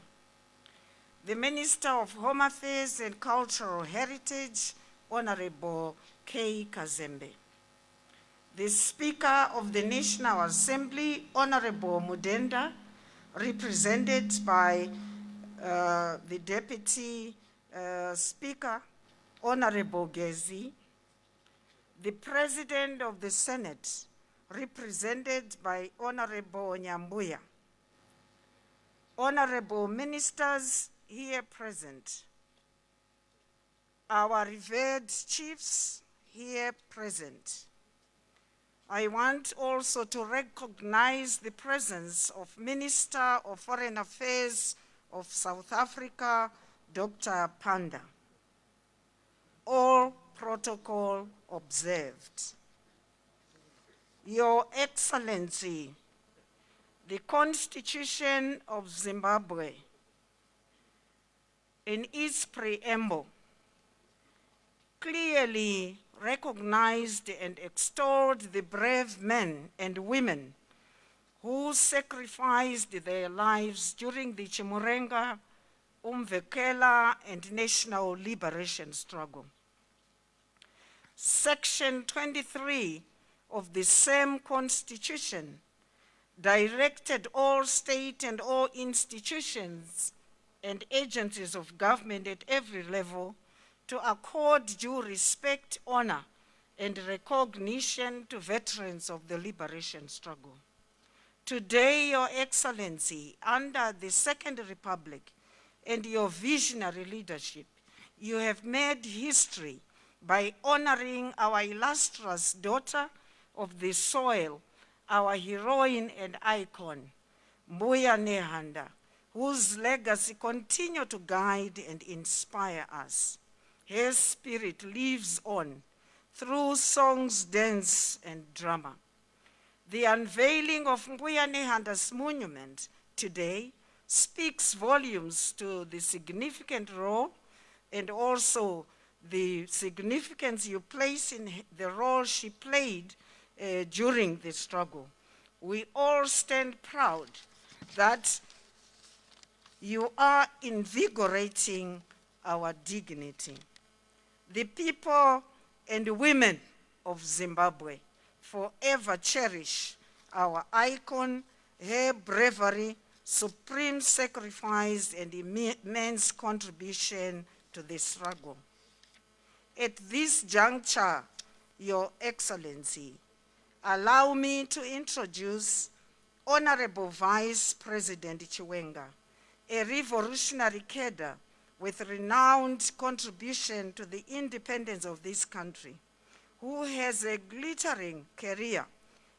the Minister of Home Affairs and Cultural Heritage, Honorable K. Kazembe, the Speaker of the National Assembly, Honorable Mudenda, represented by the Deputy Speaker, Honorable Gezi, the President of the Senate, represented by Honorable Nyambuya, Honorable Ministers here present, our revered chiefs here present. I want also to recognize the presence of Minister of Foreign Affairs of South Africa, Dr. Panda. All protocol observed. Your Excellency, the Constitution of Zimbabwe, in its preamble, clearly recognized and extolled the brave men and women who sacrificed their lives during the Chimurenga, Umvekela, and National Liberation Struggle. Section 23 of the same Constitution directed all state and all institutions and agencies of government at every level to accord due respect, honor, and recognition to veterans of the liberation struggle. Today, Your Excellency, under the Second Republic and your visionary leadership, you have made history by honoring our illustrious daughter of the soil, our heroine and icon, Mbuya Nehanda, whose legacy continues to guide and inspire us. Her spirit lives on through songs, dance, and drama. The unveiling of Mbuya Nehanda's monument today speaks volumes to the significant role and also the significance you place in the role she played during the struggle. We all stand proud that you are invigorating our dignity. The people and women of Zimbabwe forever cherish our icon, her bravery, supreme sacrifice, and immense contribution to the struggle. At this juncture, Your Excellency, allow me to introduce Honorable Vice President Chiwenga, a revolutionary cadre with renowned contribution to the independence of this country, who has a glittering career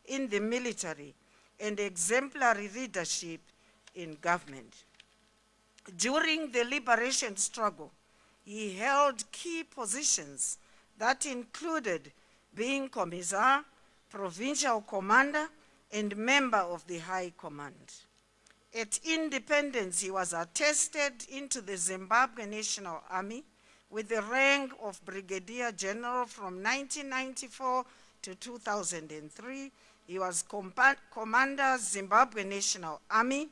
in the military and exemplary leadership in government. During the liberation struggle, he held key positions that included being commissar, provincial commander, and member of the High Command. At independence, he was attested into the Zimbabwe National Army with the rank of Brigadier General from 1994 to 2003. He was Commander, Zimbabwe National Army,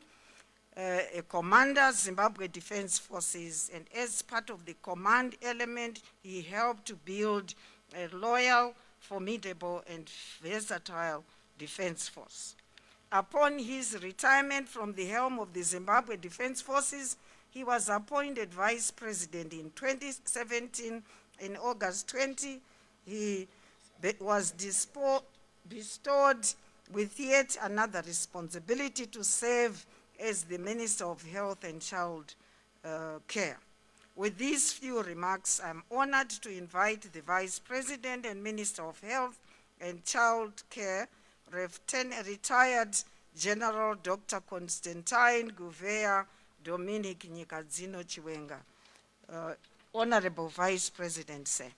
a Commander, Zimbabwe Defense Forces, and as part of the command element, he helped to build a loyal, formidable, and versatile defense force. Upon his retirement from the helm of the Zimbabwe Defense Forces, he was appointed Vice President in 2017. In August 20, he was bestowed with yet another responsibility to serve as the Minister of Health and Child Care. With these few remarks, I'm honored to invite the Vice President and Minister of Health and Child Care, retired General Dr. Constantine Gouveia Dominic Nyikadzino Chiwenga. Honorable Vice President, sir.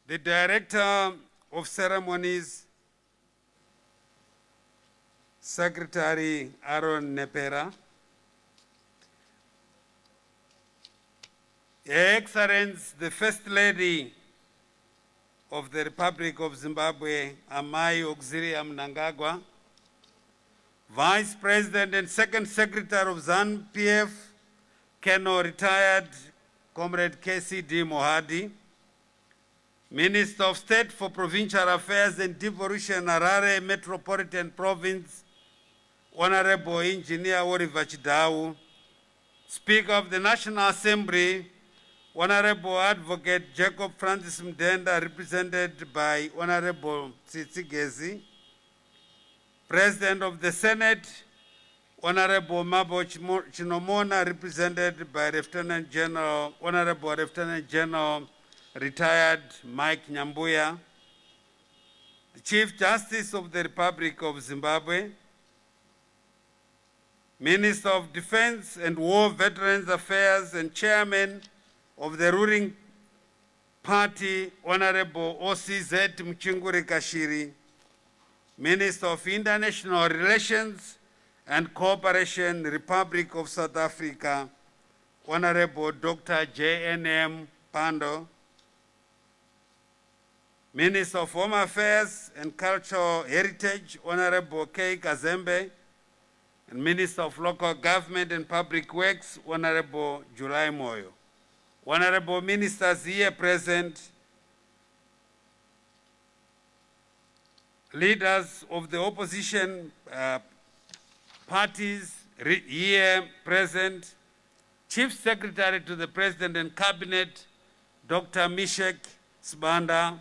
The Director of Ceremonies, Secretary Aaron Nepera, Her Excellency, the First Lady of the Republic of Zimbabwe, Amai Auxilia Mnangagwa, Vice President and Second Secretary of ZANU-PF, Colonel Retired Comrade KCD Mohadi, Minister of State for Provincial Affairs and Devolution, Harare Metropolitan Province, Honorable Engineer Oliver Chidau, Speaker of the National Assembly, Honorable Advocate Jacob Francis Mdenda, represented by Honorable Tsitsi Gezi, President of the Senate, Honorable Mabo Chinomona, represented by Lieutenant General, Honorable Lieutenant General Retired Mike Mbuya, the Chief Justice of the Republic of Zimbabwe, Minister of Defense and War Veterans Affairs and Chairman of the ruling party, Honorable OCZ Mchinguri Kashiri, Minister of International Relations and Cooperation, Republic of South Africa, Honorable Dr. JNM Pando, Minister of Home Affairs and Cultural Heritage, Honorable K. Kazembe, and Minister of Local Government and Public Works, Honorable July Moyo. Honorable Ministers here present, leaders of the opposition parties here present, Chief Secretary to the President and Cabinet, Dr. Mishek Sibanda,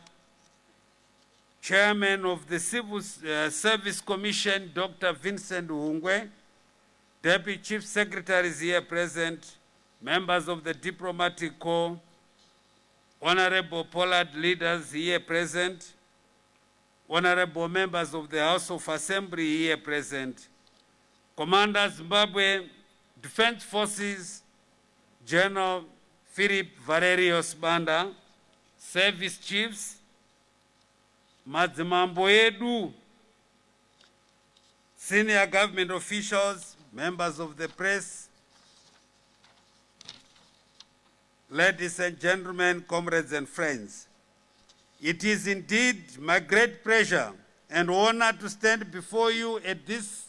Chairman of the Civil Service Commission, Dr. Vincent Ungwe, Deputy Chief Secretaries here present, members of the Diplomatic Corps, Honorable Pollard leaders here present, Honorable members of the House of Assembly here present, Commander Zimbabwe Defense Forces, General Philip Valerio Sibanda, Service Chiefs, Madzimambo edu, senior government officials, members of the press, ladies and gentlemen, comrades and friends. It is indeed my great pleasure and honor to stand before you at this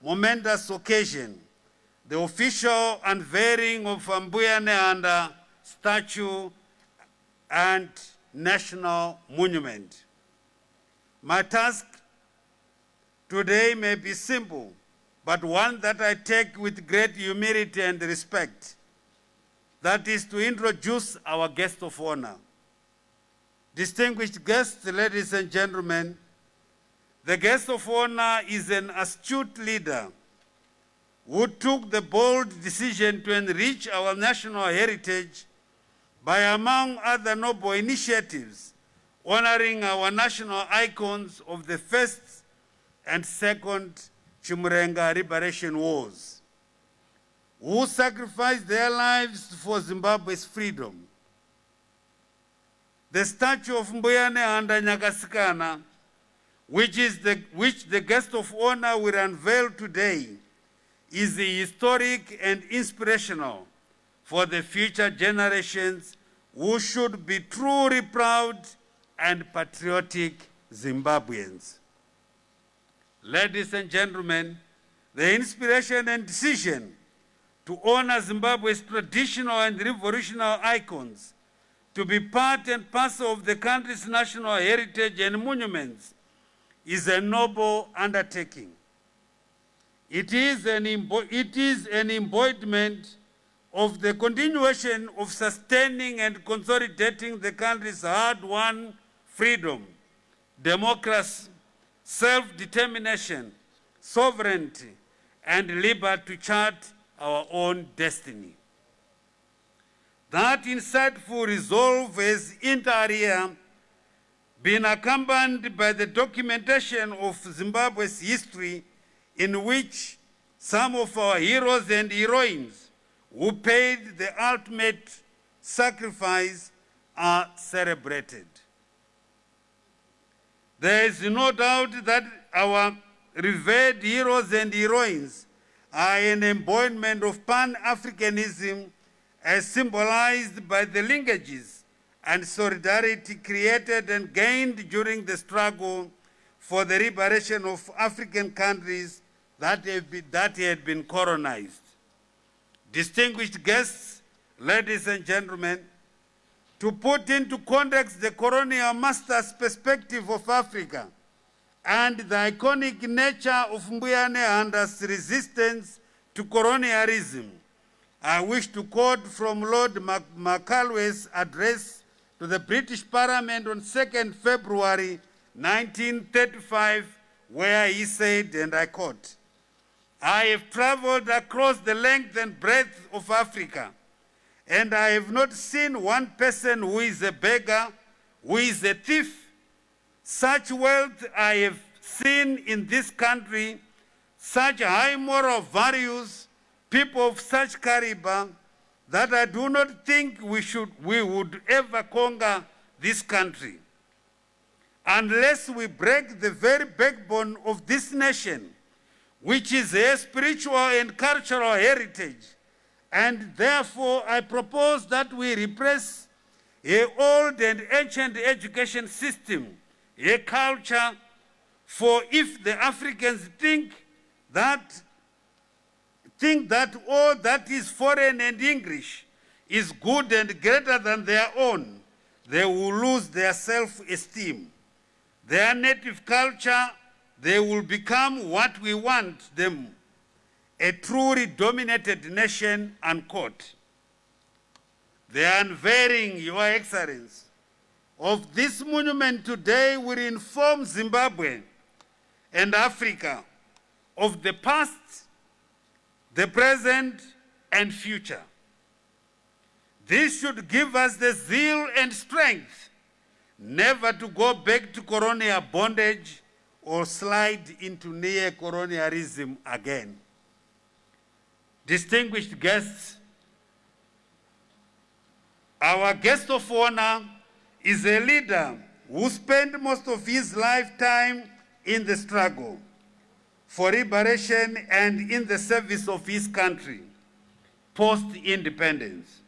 momentous occasion the official unveiling of Mbuya Nehanda Statue and National Monument. My task today may be simple, but one that I take with great humility and respect. That is to introduce our guest of honor. Distinguished guests, ladies and gentlemen, the guest of honor is an astute leader who took the bold decision to enrich our national heritage by, among other noble initiatives, honoring our national icons of the First and Second Chimurenga Liberation Wars, who sacrificed their lives for Zimbabwe's freedom. The statue of Mbuya Nehanda Nyakasikana, which the guest of honor will unveil today, is historic and inspirational for the future generations who should be truly proud and patriotic Zimbabweans. Ladies and gentlemen, the inspiration and decision to honor Zimbabwe's traditional and revolutionary icons, to be part and parcel of the country's national heritage and monuments, is a noble undertaking. It is an embodiment of the continuation of sustaining and consolidating the country's hard-won freedom, democracy, self-determination, sovereignty, and liberty to chart our own destiny. That insightful resolve has inter alia been accompanied by the documentation of Zimbabwe's history, in which some of our heroes and heroines who paid the ultimate sacrifice are celebrated. There is no doubt that our revered heroes and heroines are an embodiment of Pan-Africanism, as symbolized by the linkages and solidarity created and gained during the struggle for the liberation of African countries that had been colonized. Distinguished guests, ladies and gentlemen, to put into context the colonial master's perspective of Africa and the iconic nature of Mbuya Nehanda's resistance to colonialism, I wish to quote from Lord Macaulay's address to the British Parliament on 2nd February 1935, where he said, and I quote, "I have traveled across the length and breadth of Africa, and I have not seen one person who is a beggar, who is a thief. Such wealth I have seen in this country, such high moral values, people of such caliber, that I do not think we would ever conquer this country unless we break the very backbone of this nation, which is a spiritual and cultural heritage. And therefore, I propose that we repress an old and ancient education system, a culture, for if the Africans think that all that is foreign and English is good and greater than their own, they will lose their self-esteem. Their native culture, they will become what we want them, a truly dominated nation," unquote. The unveiling, Your Excellency, of this monument today will inform Zimbabwe and Africa of the past, the present, and future. This should give us the zeal and strength never to go back to colonial bondage or slide into neo-colonialism again. Distinguished guests, our guest of honor is a leader who spent most of his lifetime in the struggle for liberation and in the service of his country, post-independence.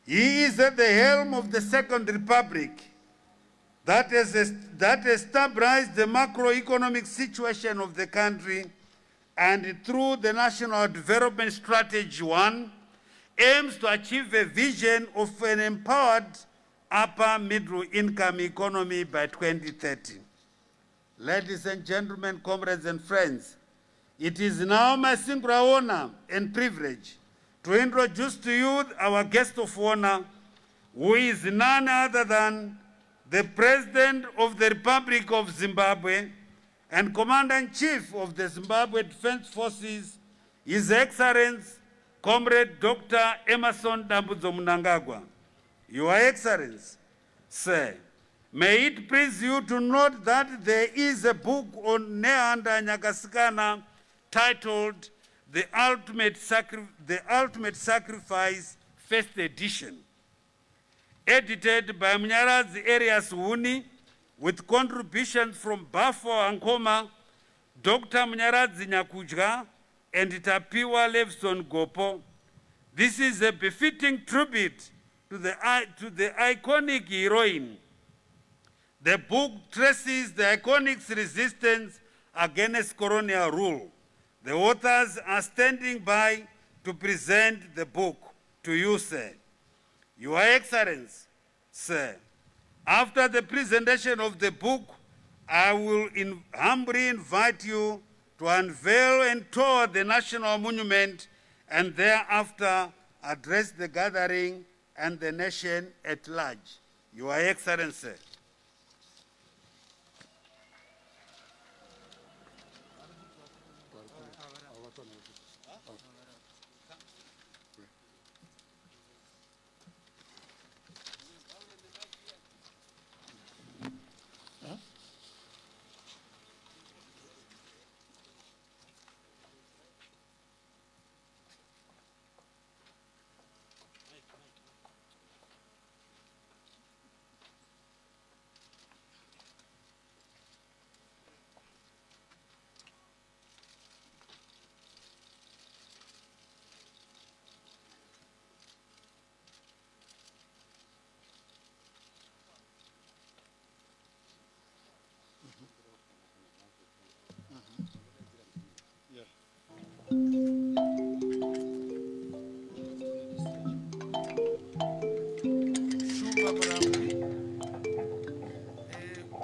He is at the helm of the Second Republic that has stabilized the macroeconomic situation of the country and through the National Development Strategy 1, aims to achieve a vision of an empowered upper middle income economy by 2030. Ladies and gentlemen, comrades and friends, it is now my singular honor and privilege to introduce to you our guest of honor, who is none other than the President of the Republic of Zimbabwe and Commander-in-Chief of the Zimbabwe Defense Forces, His Excellency, Comrade Dr. Emerson Dambudzo Mnangagwa. Your Excellency, sir, may it please you to note that there is a book on Nehanda Nyakasikana titled The Ultimate Sacrifice, First Edition, edited by Mnyaradzi Arias Huni, with contributions from Bafo Ankoma, Dr. Mnyaradzi Nyakudya, and Tapiwa Levson Gopo. This is a befitting tribute to the iconic heroine. The book traces the iconic resistance against colonial rule. The authors are standing by to present the book to you, sir. Your Excellency, sir, after the presentation of the book, I will humbly invite you to unveil and tour the national monument and thereafter address the gathering and the nation at large. Your Excellency.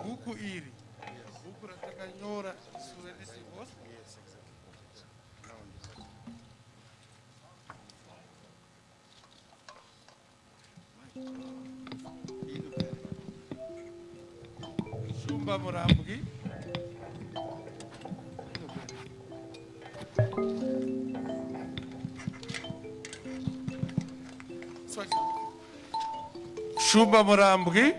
Buku iri, buku ratakanyora suverisivo. Shumba Murambwi. Shumba Murambwi,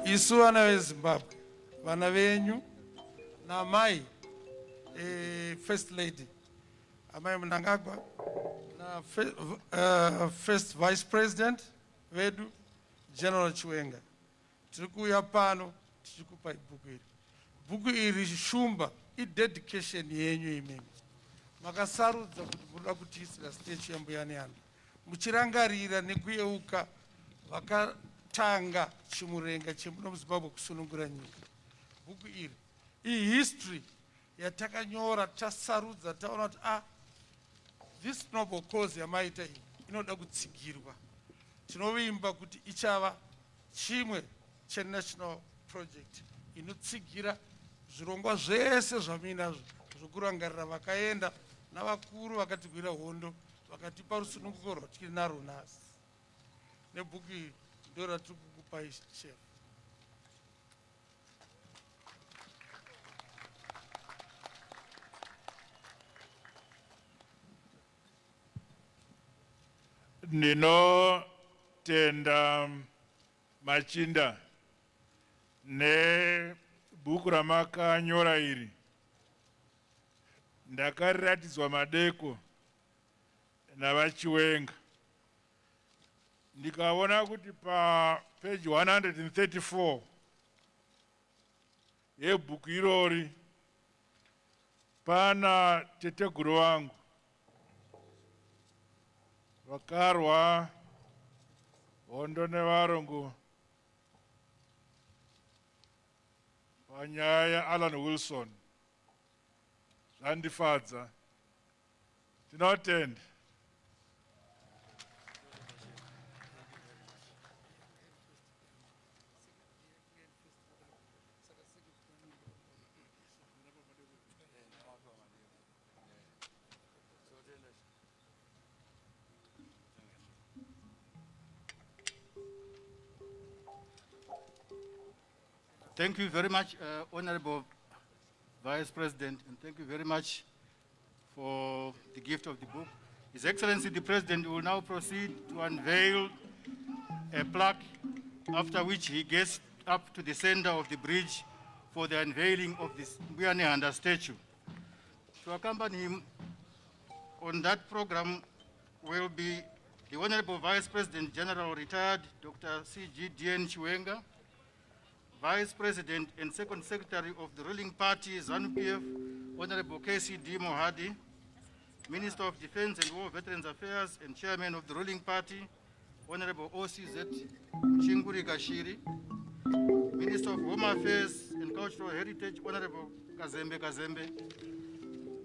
isu vana veZimbabwe, vana venyu namai First Lady Amai Mnangagwa na First Vice President vedu General Chiwenga. Tiri kuuya pano tichikupa bhuku iri. Bhuku iri Shumba idedication yenyu imimi. Makasarudza kuti munoda kutiisira statue yaMbuya Nehanda. Muchirangarira nekuyeuka vakatanga chimurenga chemuno muZimbabwe kusunungura nyika. Bhuku iri history yatakanyora tasarudza taona kuti this noble cause yamaita iyi inoda kutsigirwa. Tinovimba kuti ichava chimwe national project inotsigira zvirongwa zvese zvaminazvo zvokurangarira vakaenda navakuru vakatigwira hondo vakatipa rusununguko rwatiri narwo nhasi. Nebhuku iri ndo ratiri kukupai chef. Ndinotenda machinda nebhuku ramakanyora iri. Ndakaratidzwa madeko navaChiwenga. Ndikaona kuti pa page 134 yebhuku irori pana teteguru wangu vakarwa hondo nevarongo panyaya Alan Wilson. Zandifadza. Tinotenda. Thank you very much, Honorable Vice President, and thank you very much for the gift of the book. His Excellency the President will now proceed to unveil a plaque, after which he gets up to the center of the bridge for the unveiling of this Mbuya Nehanda Statue. To accompany him on that program will be the Honorable Vice President General Retired Dr. C.G.D.N. Chiwenga, Vice President and Second Secretary of the ruling party, ZANU-PF, Honorable K.C.D. Mohadi, Minister of Defense and War Veterans Affairs and Chairman of the ruling party, Honorable O.C.Z. Chinguri Gashiri, Minister of Home Affairs and Cultural Heritage, Honorable Kazembe Kazembe,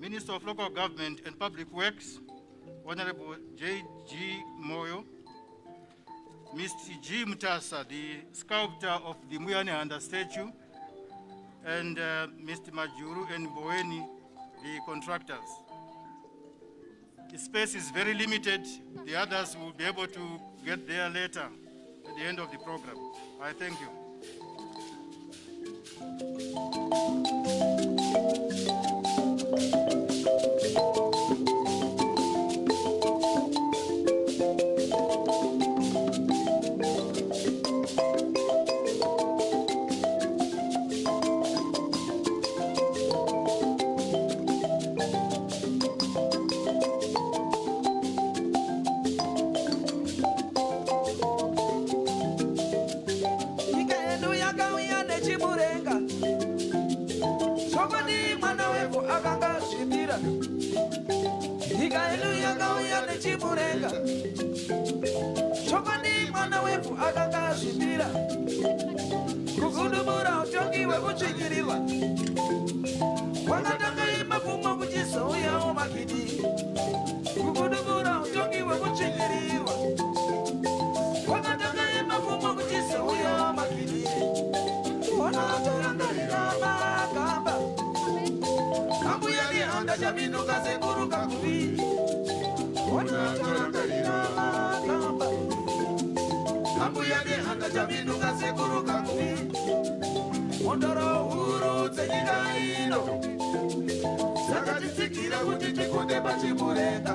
Minister of Local Government and Public Works, Honorable J.G. Moyo, Mr. G. Mutasa, the sculptor of the Mbuya Nehanda statue, and Mr. Majuru and Boeni, the contractors. The space is very limited. The others will be able to get there later at the end of the program. I thank you. Mbuya Nehanda Jaminu Gasekuru Kakumi Ondoro Uru Zenyika Ino Sakatisikira kuti tikunde pachimurenga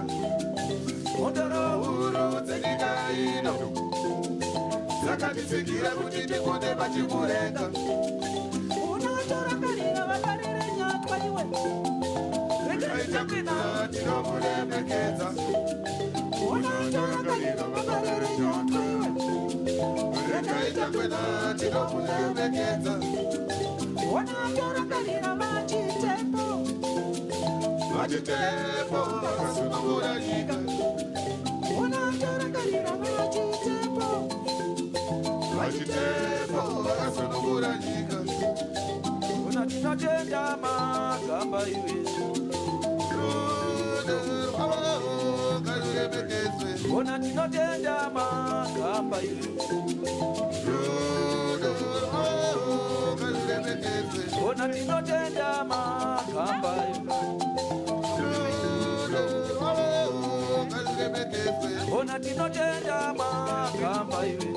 Ondoro Uru Zenyika Ino Sakatisikira kuti tikunde pachimurenga Unotorakarira vakarire nyatwa iwe Rekaita kwina tinomuremekedza Unotorakarira vakarire nyatwa iwe Rekaita kwina tinomuremekedza Unotorakarira vachitepo Vachitepo vakasunungura nyika Unotorakarira vachitepo Vachitepo vakasunungura nyika Unatinotenda magamba iwe Ona tinotenda magamba iwe Ona tinotenda magamba iwe Ona tinotenda magamba iwe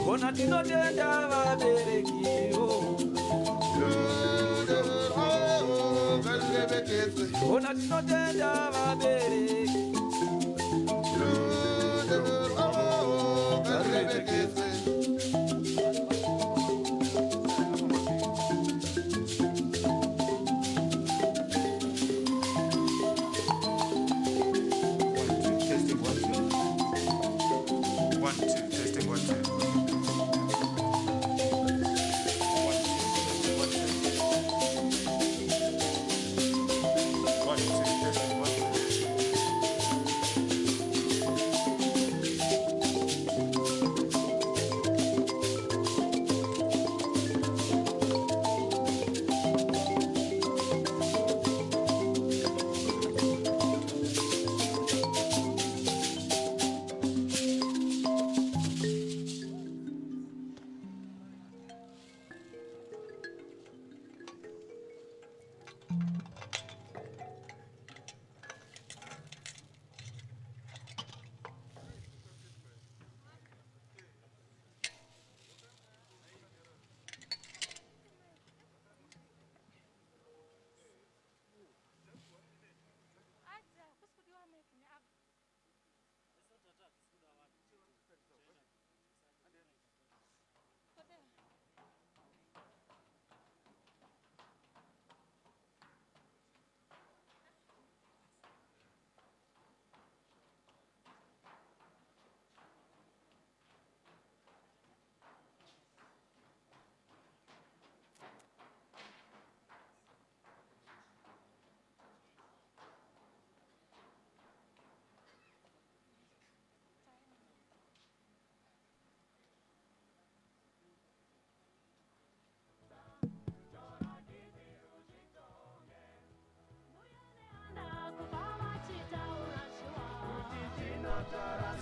Ona tinotenda vabereki Ona tinotenda vabereki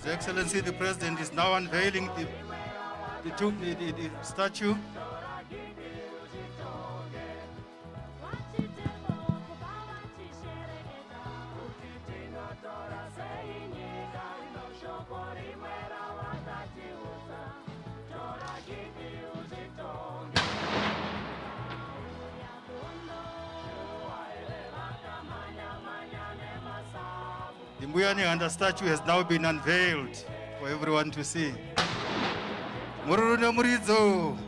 His Excellency the President is now unveiling the statue. The Mbuya Nehanda statue has now been unveiled for everyone to see. Mururu muridzo.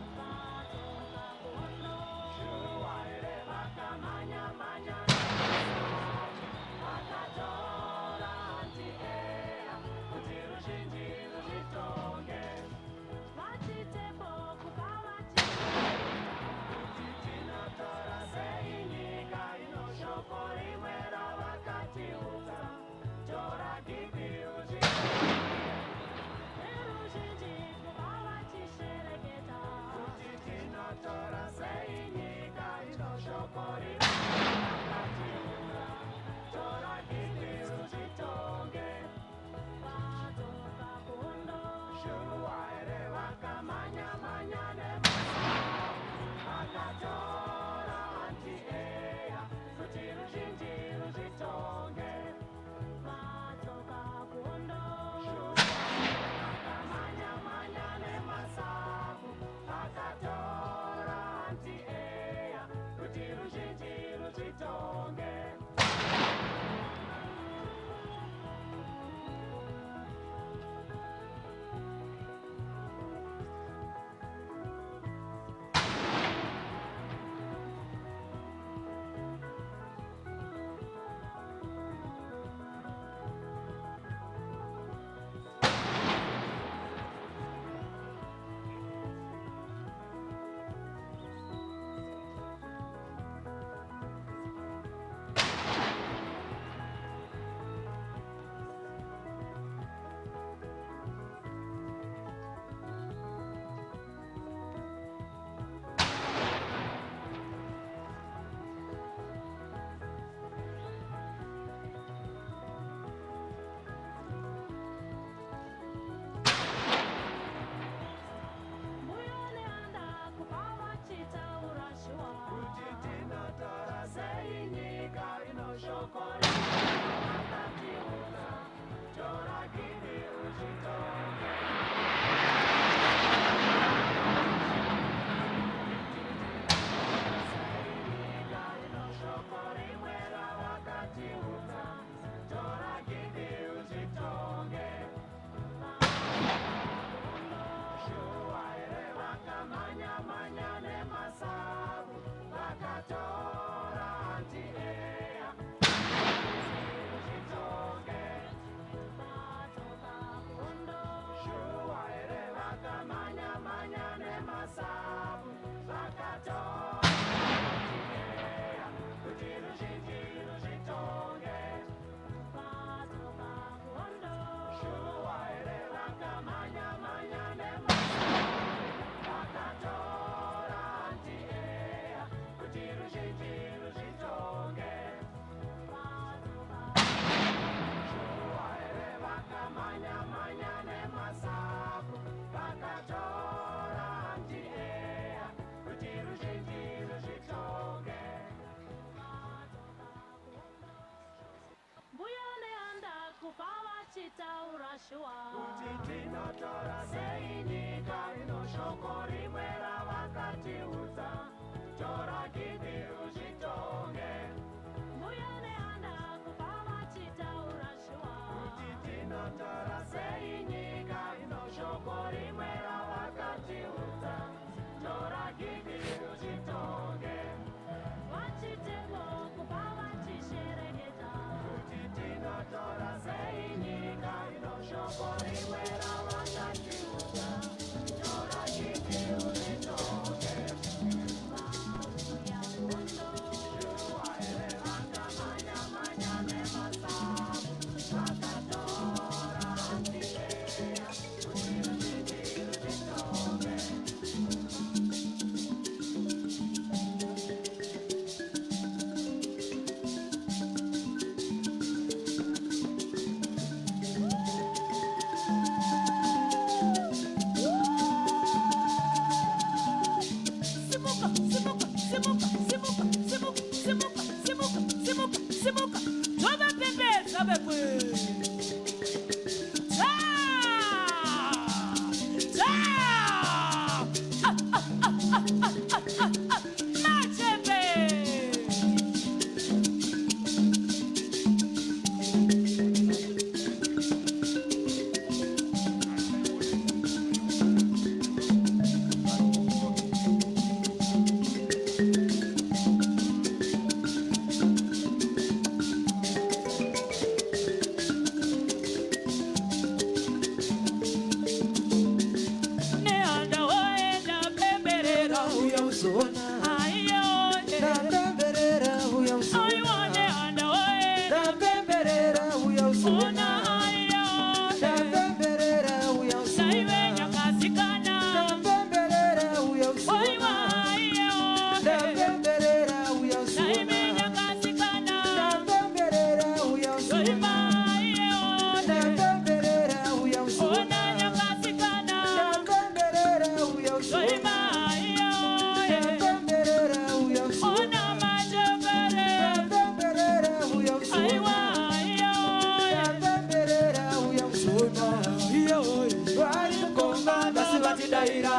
vatidaira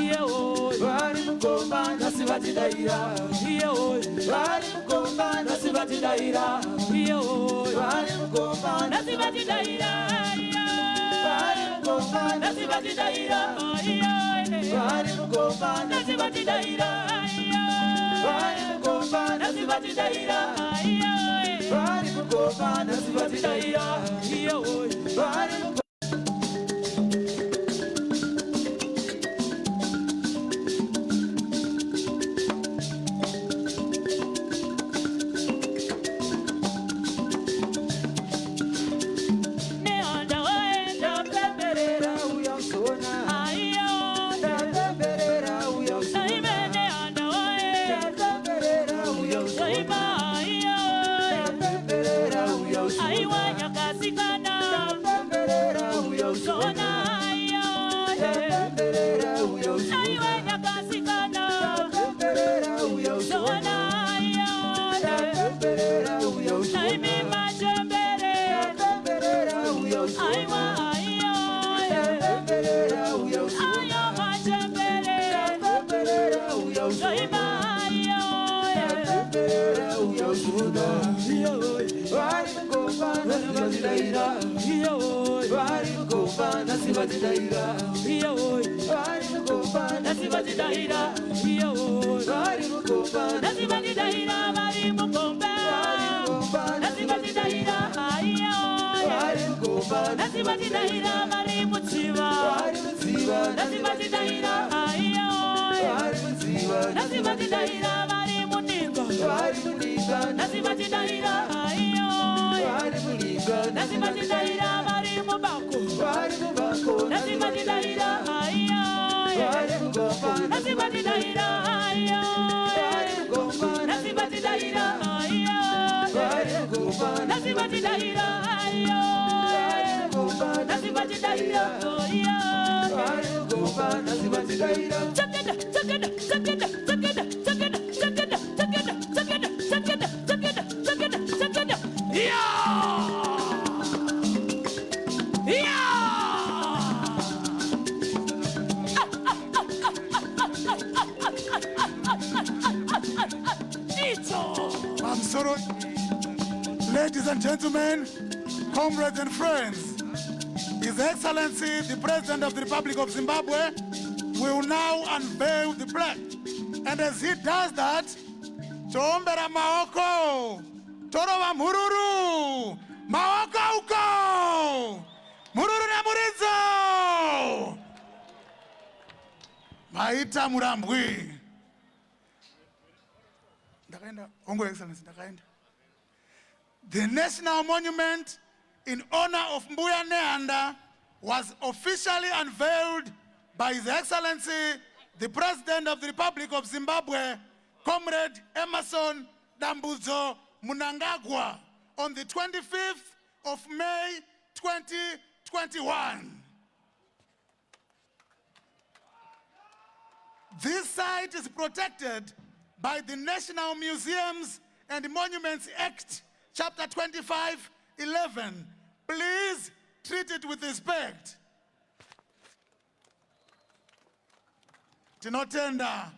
iyewo vari mugomba nhasi vatidaira iyewo vari mugomba nhasi vatidaira iyewo vari mugomba nhasi vatidaira vari mugomba nhasi vatidaira vari mugomba nhasi vatidaira vari mugomba nhasi vatidaira vari mugomba nhasi vatidaira iyewo vari mugomba Ladies and gentlemen, comrades and friends, His Excellency, the President of the Republic of Zimbabwe, will now unveil the plaque. And as he does that, Tombera Maoko, Torova Mururu, Maoko Uko, Mururu Namurizo, Maita Murambwi. The national monument in honor of Mbuya Nehanda was officially unveiled by His Excellency, the President of the Republic of Zimbabwe, Comrade Emerson Dambudzo Mnangagwa, on the 25th of May, 2021. This site is protected by the National Museums and Monuments Act, Chapter 25:11. Please treat it with respect. Tinotenda.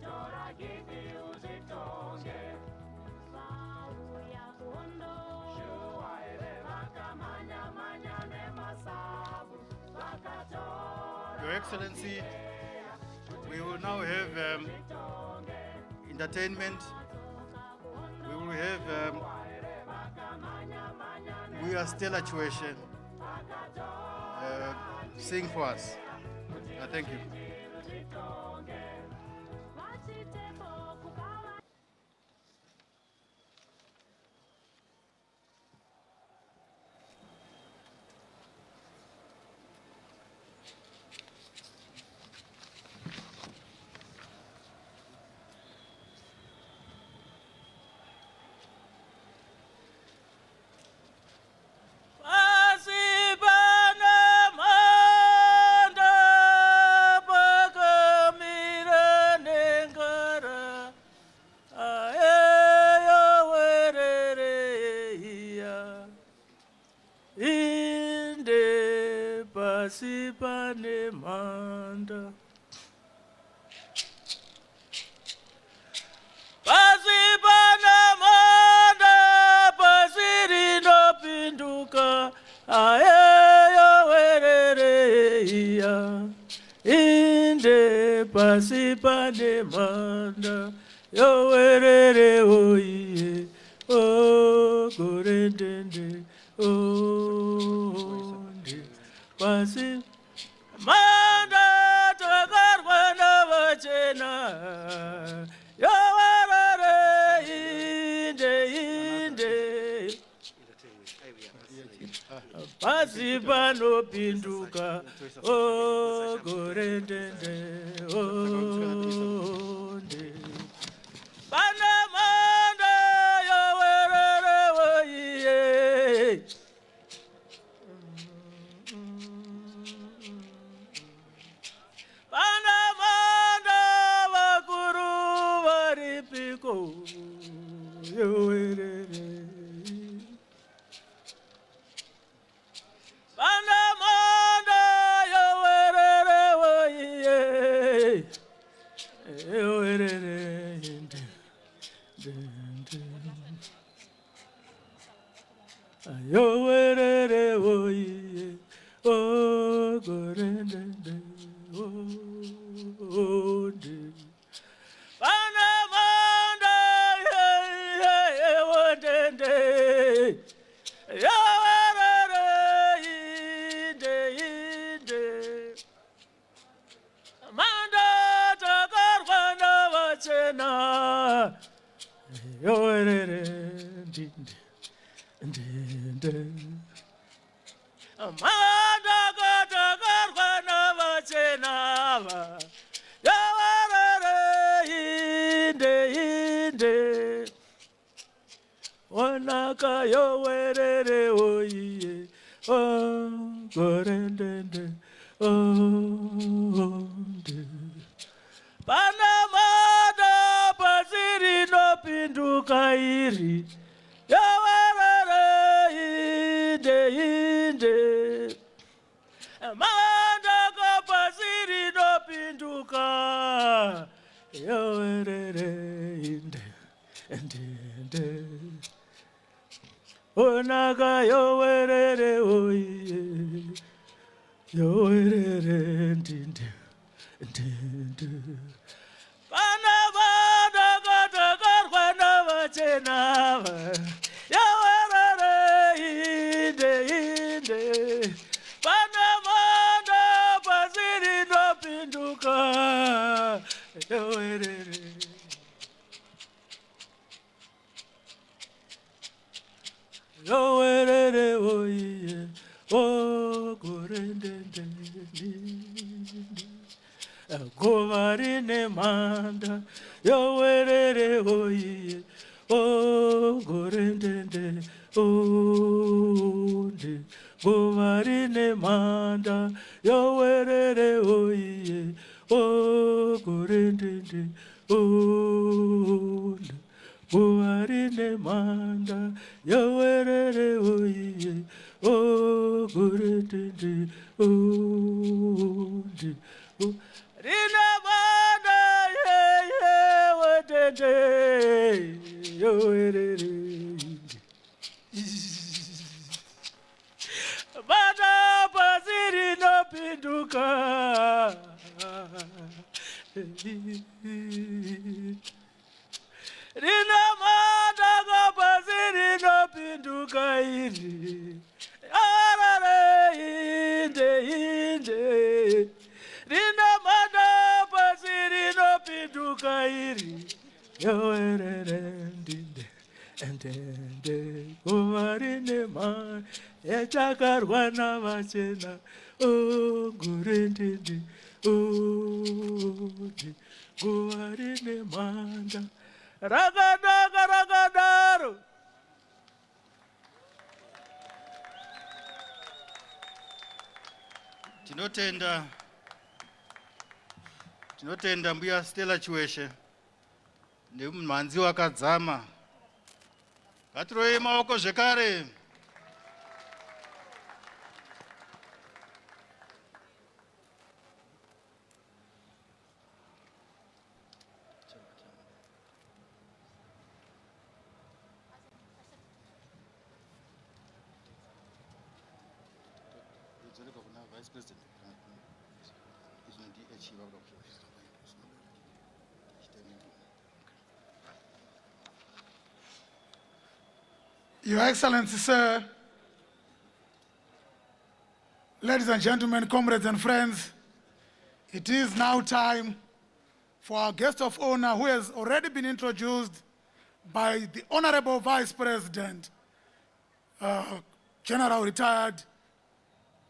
Tora gidi uzitonge, vauya kuondo. Your Excellency, we will now have entertainment. We will have Mbuya Statue sing for us. Thank you. Bana pasiri no pinduka iri Harare inde rina manda pasi rinopinduka iri yoerere ndinde endende guva rine ma yachakarwa navachena ngurindindi udi guva rine manda rakadaka rakadaro. Tinotenda Mbuya Stella Chiweshe nemumhanzi wakadzama. Ngatiroye maoko zvekare. Vice President. Your Excellency, sir, ladies and gentlemen, comrades and friends, it is now time for our guest of honor, who has already been introduced by the Honorable Vice President, General Retired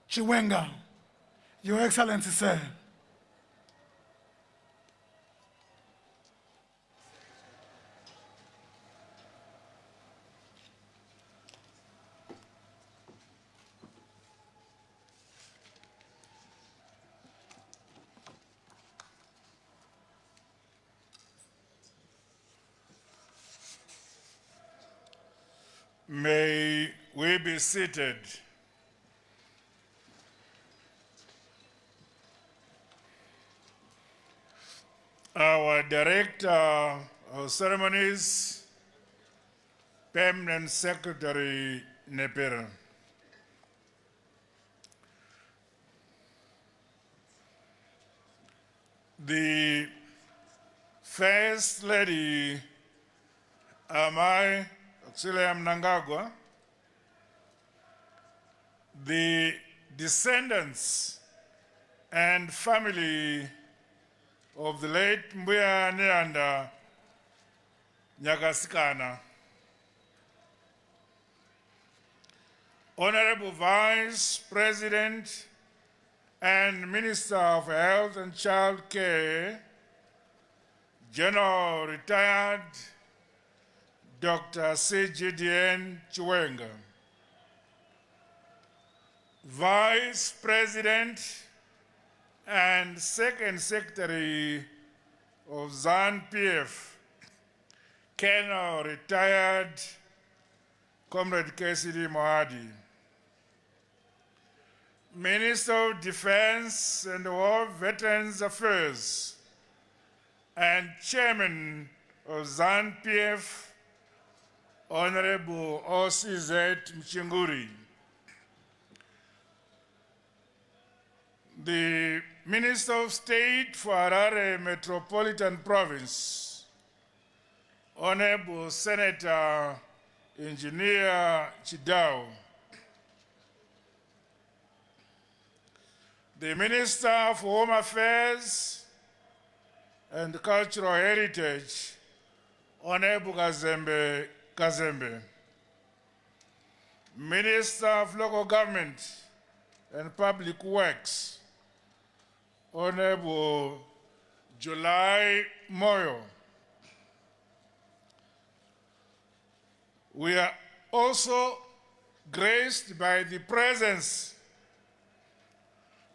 Chiwenga. Your Excellency, sir. May we be seated. Our Director of Ceremonies, Permanent Secretary Nepera. The First Lady, Amai Auxilia Mnangagwa, the descendants and family of the late Mbuya Nehanda Statue, Honorable Vice President and Minister of Health and Child Care, General Retired Dr. C.G.D.N. Chiwenga, Vice President and Second Secretary of ZANU-PF, Colonel Retired Comrade KCD Mohadi, Minister of Defense and War Veterans Affairs, and Chairman of ZANU-PF, Honorable OCZ Mchinguri, the Minister of State for Harare Metropolitan Province, Honorable Senator Engineer Chidao, the Minister for Home Affairs and Cultural Heritage, Honorable Kazembe, Minister of Local Government and Public Works, Honorable July Moyo. We are also graced by the presence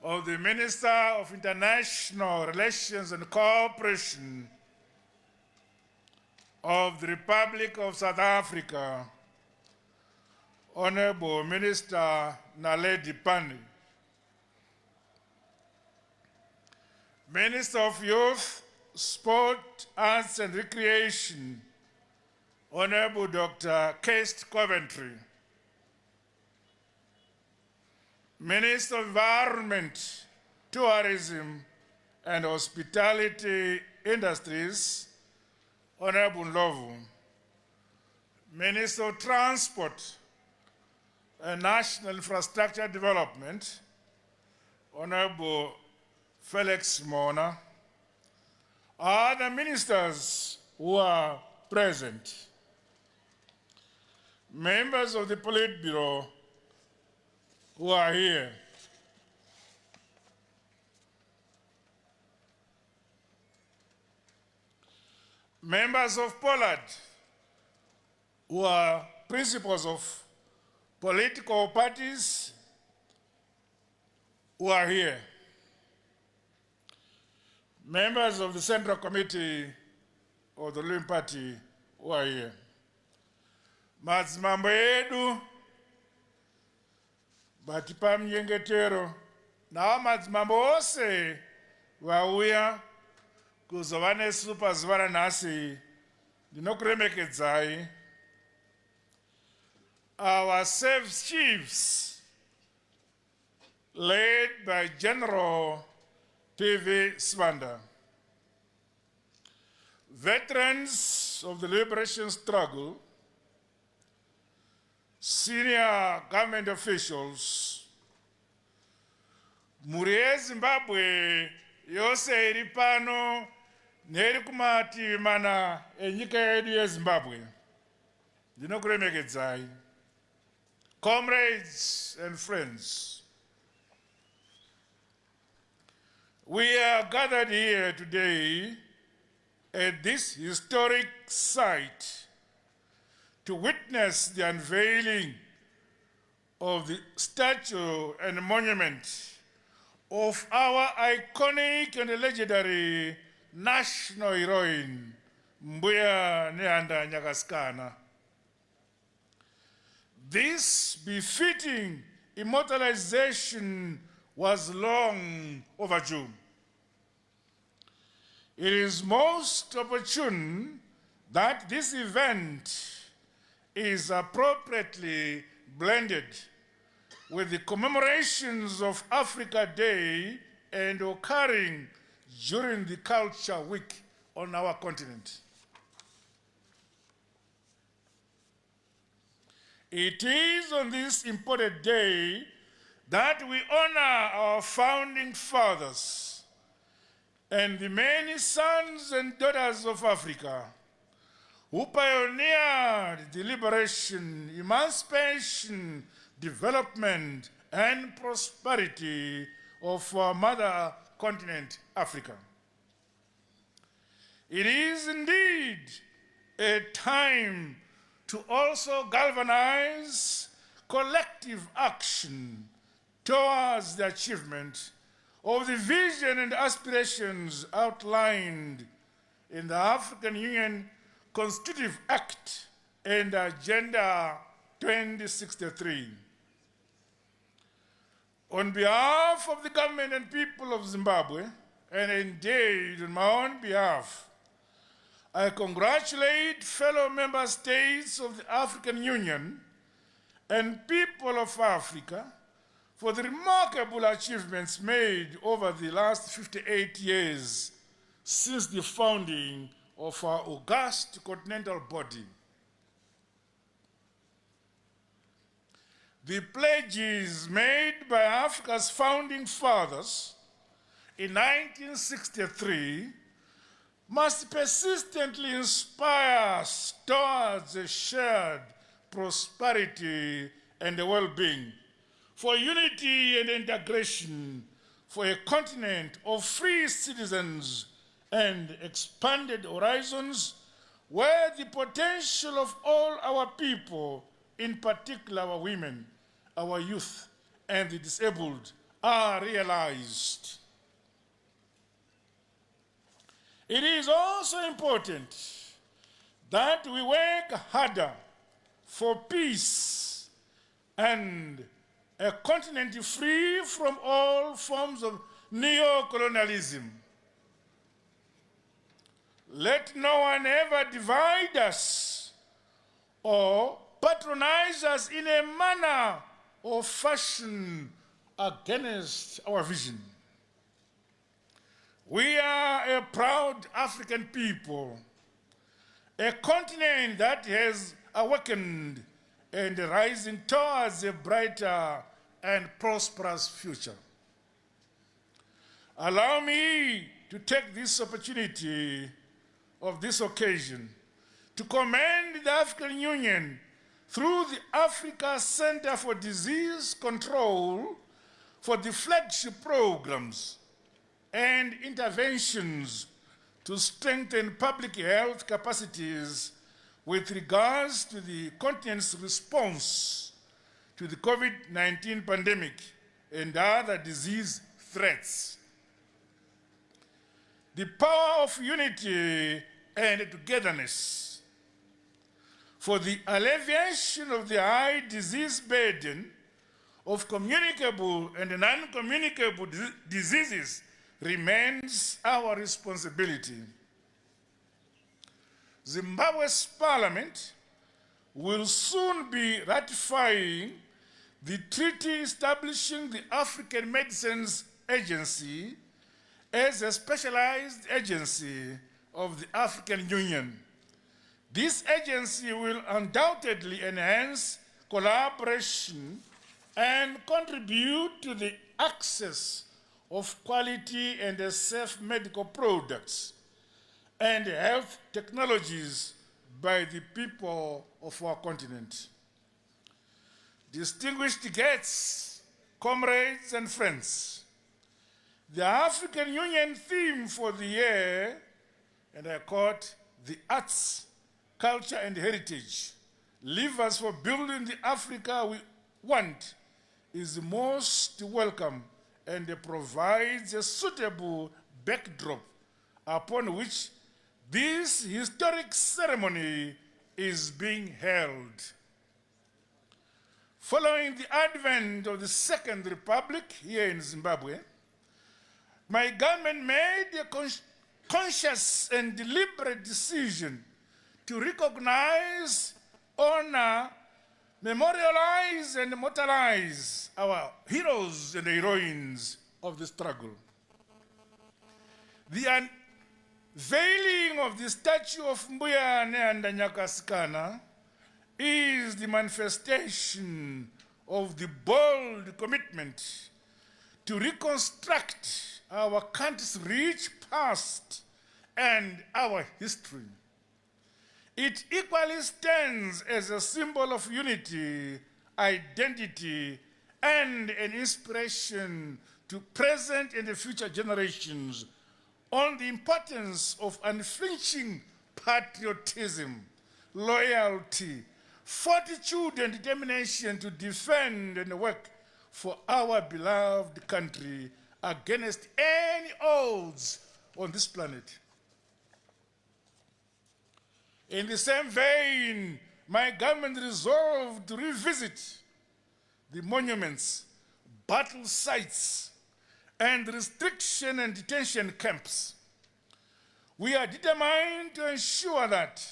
of the Minister of International Relations and Cooperation of the Republic of South Africa, Honorable Minister Naledi Pandey. Minister of Youth, Sport, Arts and Recreation, Honorable Dr. Kest Coventry. Minister of Environment, Tourism and Hospitality Industries, Honorable Ndlovu. Minister of Transport, and National Infrastructure Development, Honorable Felix Mona, other ministers who are present, members of the Politburo who are here, members of Pollard who are principals of political parties who are here, members of the Central Committee of the ruling party who are here, madzimambo edu batipa mnyengetero nawo madzimambo ose vauya kuzova nesu pazuva ranhasi, ndinokuremekedzai. Our service chiefs, led by General P.V. Sibanda, veterans of the liberation struggle, senior government officials, mhuri yeZimbabwe yose iri pano neri kumativi mana enyika yedu yeZimbabwe, ndinokuremekedzai. Comrades and friends, we are gathered here today at this historic site to witness the unveiling of the statue and monument of our iconic and legendary national heroine, Mbuya Nehanda Statue. This befitting immortalization was long overdue. It is most opportune that this event is appropriately blended with the commemorations of Africa Day and occurring during the Culture Week on our continent. It is on this important day that we honor our founding fathers and the many sons and daughters of Africa who pioneered the liberation, emancipation, development, and prosperity of our mother continent, Africa. It is indeed a time to also galvanize collective action towards the achievement of the vision and aspirations outlined in the African Union Constitutive Act and Agenda 2063. On behalf of the government and people of Zimbabwe, and indeed on my own behalf, I congratulate fellow member states of the African Union and people of Africa for the remarkable achievements made over the last 58 years since the founding of our august continental body. The pledges made by Africa's founding fathers in 1963 must persistently inspire us towards a shared prosperity and well-being, for unity and integration, for a continent of free citizens and expanded horizons, where the potential of all our people, in particular our women, our youth, and the disabled, are realized. It is also important that we work harder for peace and a continent free from all forms of neo-colonialism. Let no one ever divide us or patronize us in a manner or fashion against our vision. We are a proud African people, a continent that has awakened and rising towards a brighter and prosperous future. Allow me to take this opportunity of this occasion to commend the African Union through the Africa Center for Disease Control for the flagship programs and interventions to strengthen public health capacities with regards to the continent's response to the COVID-19 pandemic and other disease threats. The power of unity and togetherness for the alleviation of the high disease burden of communicable and non-communicable diseases remains our responsibility. Zimbabwe's parliament will soon be ratifying the treaty establishing the African Medicines Agency as a specialized agency of the African Union. This agency will undoubtedly enhance collaboration and contribute to the access of quality and safe medical products and health technologies by the people of our continent. Distinguished guests, comrades and friends, the African Union theme for the year, and I quote, "The arts, culture and heritage, levers for building the Africa we want," is most welcome and provides a suitable backdrop upon which this historic ceremony is being held. Following the advent of the Second Republic here in Zimbabwe, my government made a conscious and deliberate decision to recognize, honor, memorialize, and immortalize our heroes and heroines of the struggle. The unveiling of the statue of Mbuya Nehanda Statue is the manifestation of the bold commitment to reconstruct our country's rich past and our history. It equally stands as a symbol of unity, identity, and an inspiration to present and future generations on the importance of unflinching patriotism, loyalty, fortitude, and determination to defend and work for our beloved country against any odds on this planet. In the same vein, my government resolved to revisit the monuments, battle sites, and restriction and detention camps. We are determined to ensure that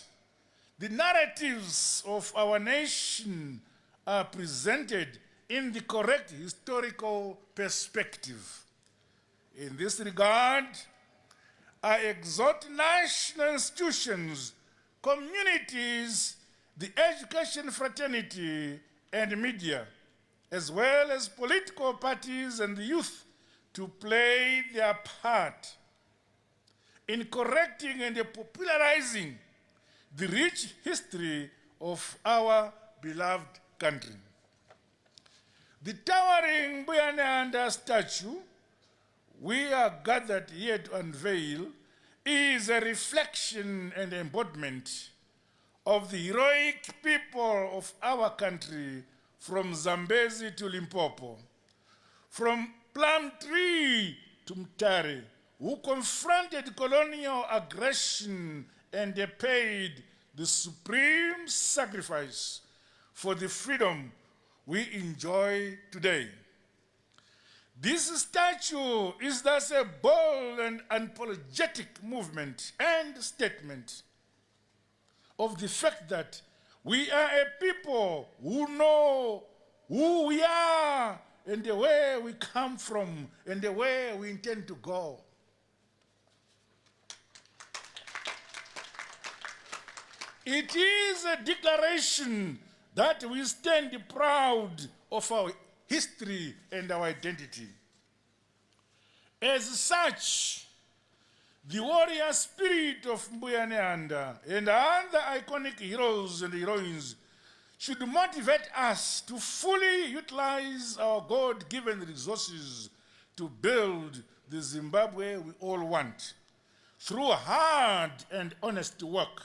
the narratives of our nation are presented in the correct historical perspective. In this regard, I exhort national institutions, communities, the education fraternity, and media, as well as political parties and the youth, to play their part in correcting and popularizing the rich history of our beloved country. The towering Mbuya Nehanda statue we are gathered here to unveil is a reflection and embodiment of the heroic people of our country from Zambezi to Limpopo, from Plumtree to Mtare, who confronted colonial aggression and paid the supreme sacrifice for the freedom we enjoy today. This statue is thus a bold and unapologetic movement and statement of the fact that we are a people who know who we are and the way we come from and the way we intend to go. It is a declaration that we stand proud of our history and our identity. As such, the warrior spirit of Mbuya Nehanda and other iconic heroes and heroines should motivate us to fully utilize our God-given resources to build the Zimbabwe we all want through hard and honest work.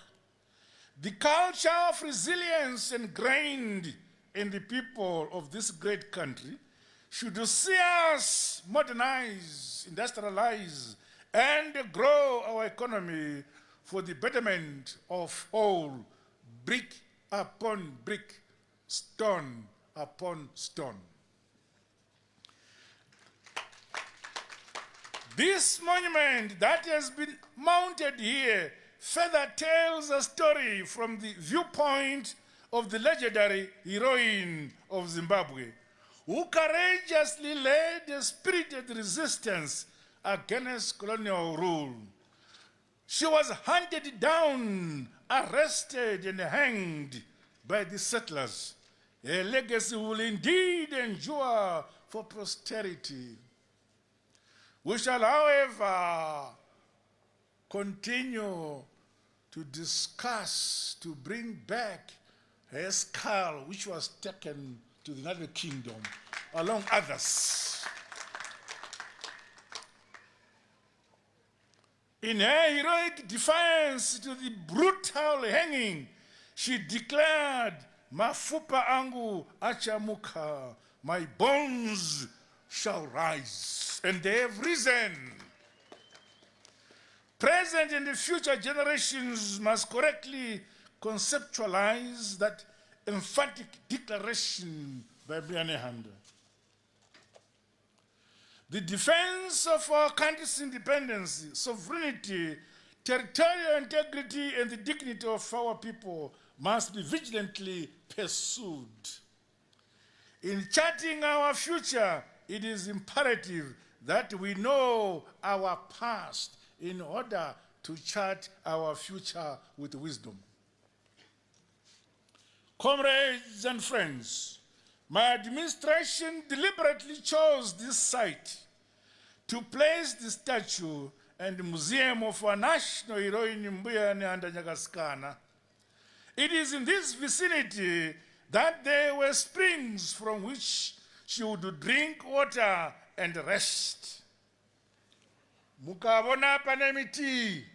The culture of resilience ingrained in the people of this great country should see us modernize, industrialize, and grow our economy for the betterment of all, brick upon brick, stone upon stone. This monument that has been mounted here further tells a story from the viewpoint of the legendary heroine of Zimbabwe, who courageously led a spirited resistance against colonial rule. She was hunted down, arrested, and hanged by the settlers. Her legacy will indeed endure for posterity. We shall, however, continue to discuss to bring back her skull, which was taken to the United Kingdom, along others. In her heroic defiance to the brutal hanging, she declared, "Mafupa angu achamuka, my bones shall rise." And they have risen. Present and future generations must correctly conceptualize that emphatic declaration by Mbuya Nehanda. The defense of our country's independence, sovereignty, territorial integrity, and the dignity of our people must be vigilantly pursued. In charting our future, it is imperative that we know our past in order to chart our future with wisdom. Comrades and friends, my administration deliberately chose this site to place the statue and museum of our national heroine Mbuya Nehanda Nyakasikana. It is in this vicinity that there were springs from which she would drink water and rest. Mukavona pane miti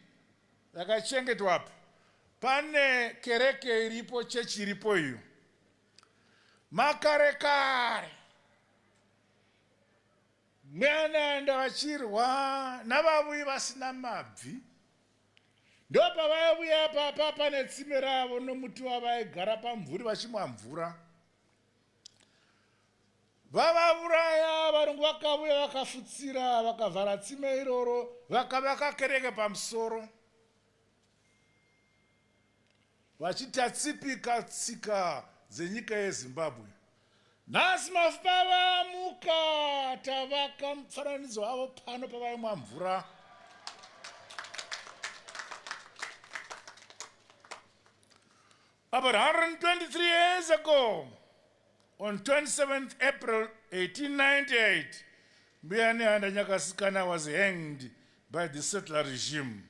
yakachengetwa apa. Pane kereke iripo, chechi iripo iyo. Makare kare. Mbuya Nehanda vachirwa navavuyi vasina mabvi. Ndopa vaivuya papa pane tsime ravo nomuti wavaigara pamvuri vachimwa mvura. Vavauraya varungu vakavuya vakafutsira vakavhara tsime iroro vakavaka kereke pamusoro. Vachita tsipika tsika dzenyika yeZimbabwe. Nhasi mafupa vamuka tavaka mufananidzo wavo pano pavaimwa mvura. About 123 years ago, on 27th April 1898, Mbuya Nehanda Nyakasikana was hanged by the settler regime.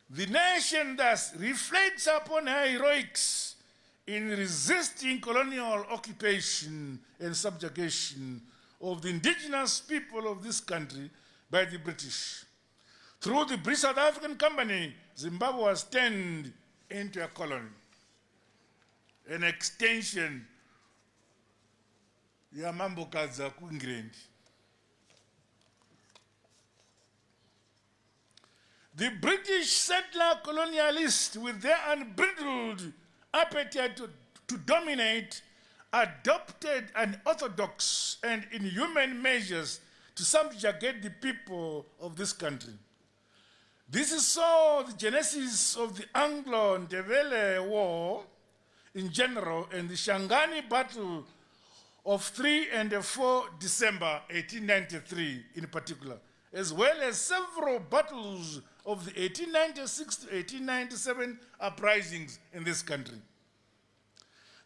The nation thus reflects upon her heroics in resisting colonial occupation and subjugation of the indigenous people of this country by the British. Through the British South African Company, Zimbabwe was turned into a colony, an extension ya mambokadza ku England. The British settler colonialists, with their unbridled appetite to dominate, adopted unorthodox and inhuman measures to subjugate the people of this country. This is so the genesis of the Anglo-Ndebele War in general and the Shangani Battle of 3 and 4 December 1893 in particular, as well as several battles of the 1896 to 1897 uprisings in this country.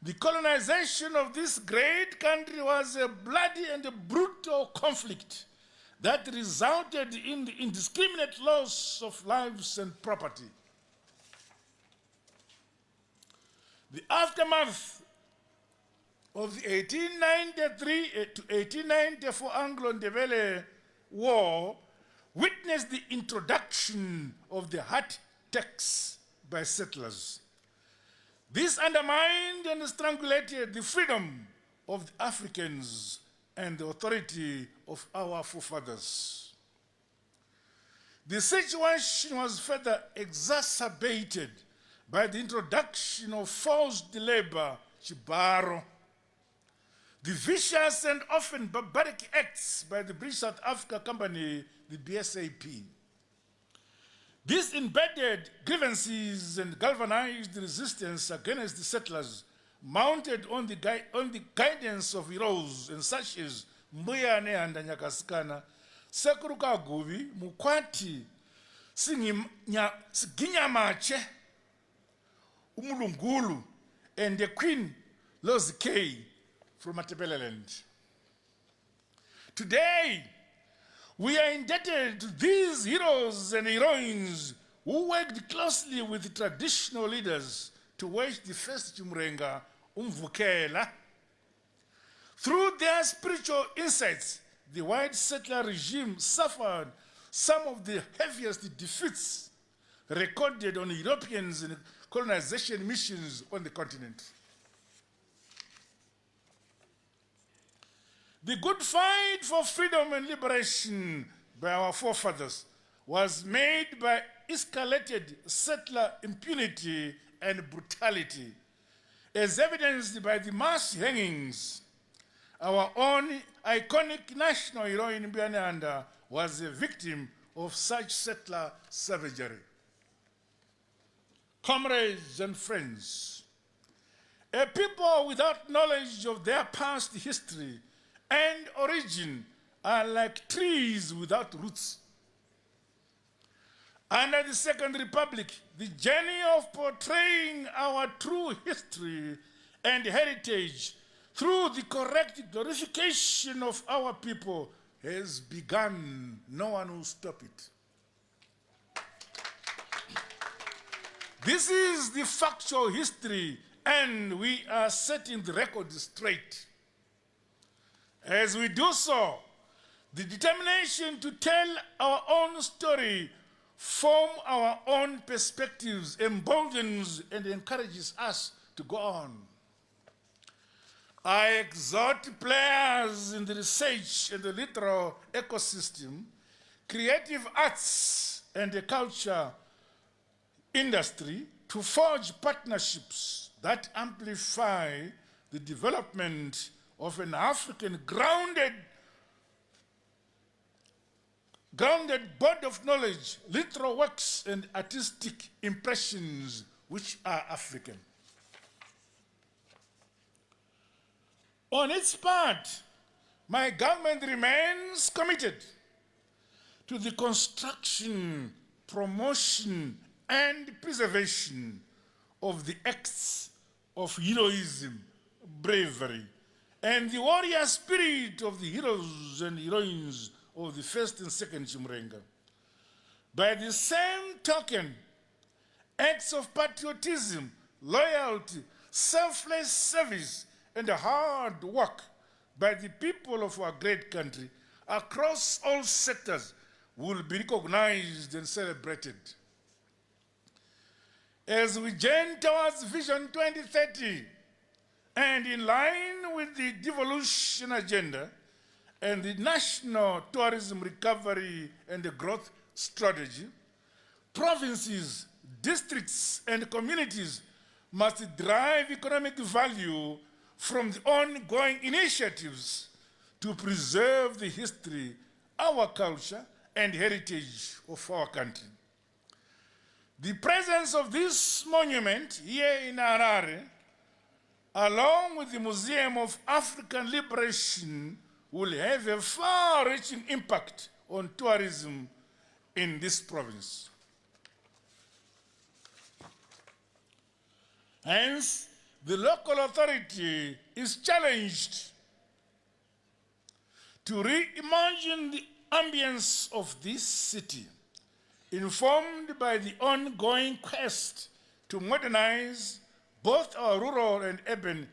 The colonization of this great country was a bloody and a brutal conflict that resulted in the indiscriminate loss of lives and property. The aftermath of the 1893 to 1894 Anglo-Ndebele War witnessed the introduction of the hard tax by settlers. This undermined and strangulated the freedom of the Africans and the authority of our forefathers. The situation was further exacerbated by the introduction of forced labor, chibaro, the vicious and often barbaric acts by the British South Africa Company, the BSAP. These embedded grievances and galvanized resistance against the settlers mounted on the guidance of heroes and such as Mbuya Nehanda Statue, Sekuru Kaguvi, Mukwati, Siginyamache, Umulungulu, and the Queen Lozikei from Matebeleland. Today, we are indebted to these heroes and heroines who worked closely with the traditional leaders to wage the first Chumrenga, Umvukela. Through their spiritual insights, the white settler regime suffered some of the heaviest defeats recorded on Europeans and colonization missions on the continent. The good fight for freedom and liberation by our forefathers was made by escalated settler impunity and brutality, as evidenced by the mass hangings. Our own iconic national heroine Mbuya Nehanda was a victim of such settler savagery. Comrades and friends, a people without knowledge of their past history and origin are like trees without roots. Under the Second Republic, the journey of portraying our true history and heritage through the correct glorification of our people has begun. No one will stop it. This is the factual history, and we are setting the record straight. As we do so, the determination to tell our own story from our own perspectives emboldens and encourages us to go on. I exhort players in the research and the literal ecosystem, creative arts and the culture industry to forge partnerships that amplify the development of an African grounded body of knowledge, literal works, and artistic impressions which are African. On its part, my government remains committed to the construction, promotion, and preservation of the acts of heroism, bravery, and the warrior spirit of the heroes and heroines of the first and second Chimrenga. By the same token, acts of patriotism, loyalty, selfless service, and hard work by the people of our great country across all sectors will be recognized and celebrated. As we journey towards Vision 2030, and in line with the devolution agenda and the National Tourism Recovery and the Growth Strategy, provinces, districts, and communities must drive economic value from the ongoing initiatives to preserve the history, our culture, and heritage of our country. The presence of this monument here in Harare, along with the Museum of African Liberation, will have a far-reaching impact on tourism in this province. Hence, the local authority is challenged to reimagine the ambience of this city, informed by the ongoing quest to modernize both our rural and urban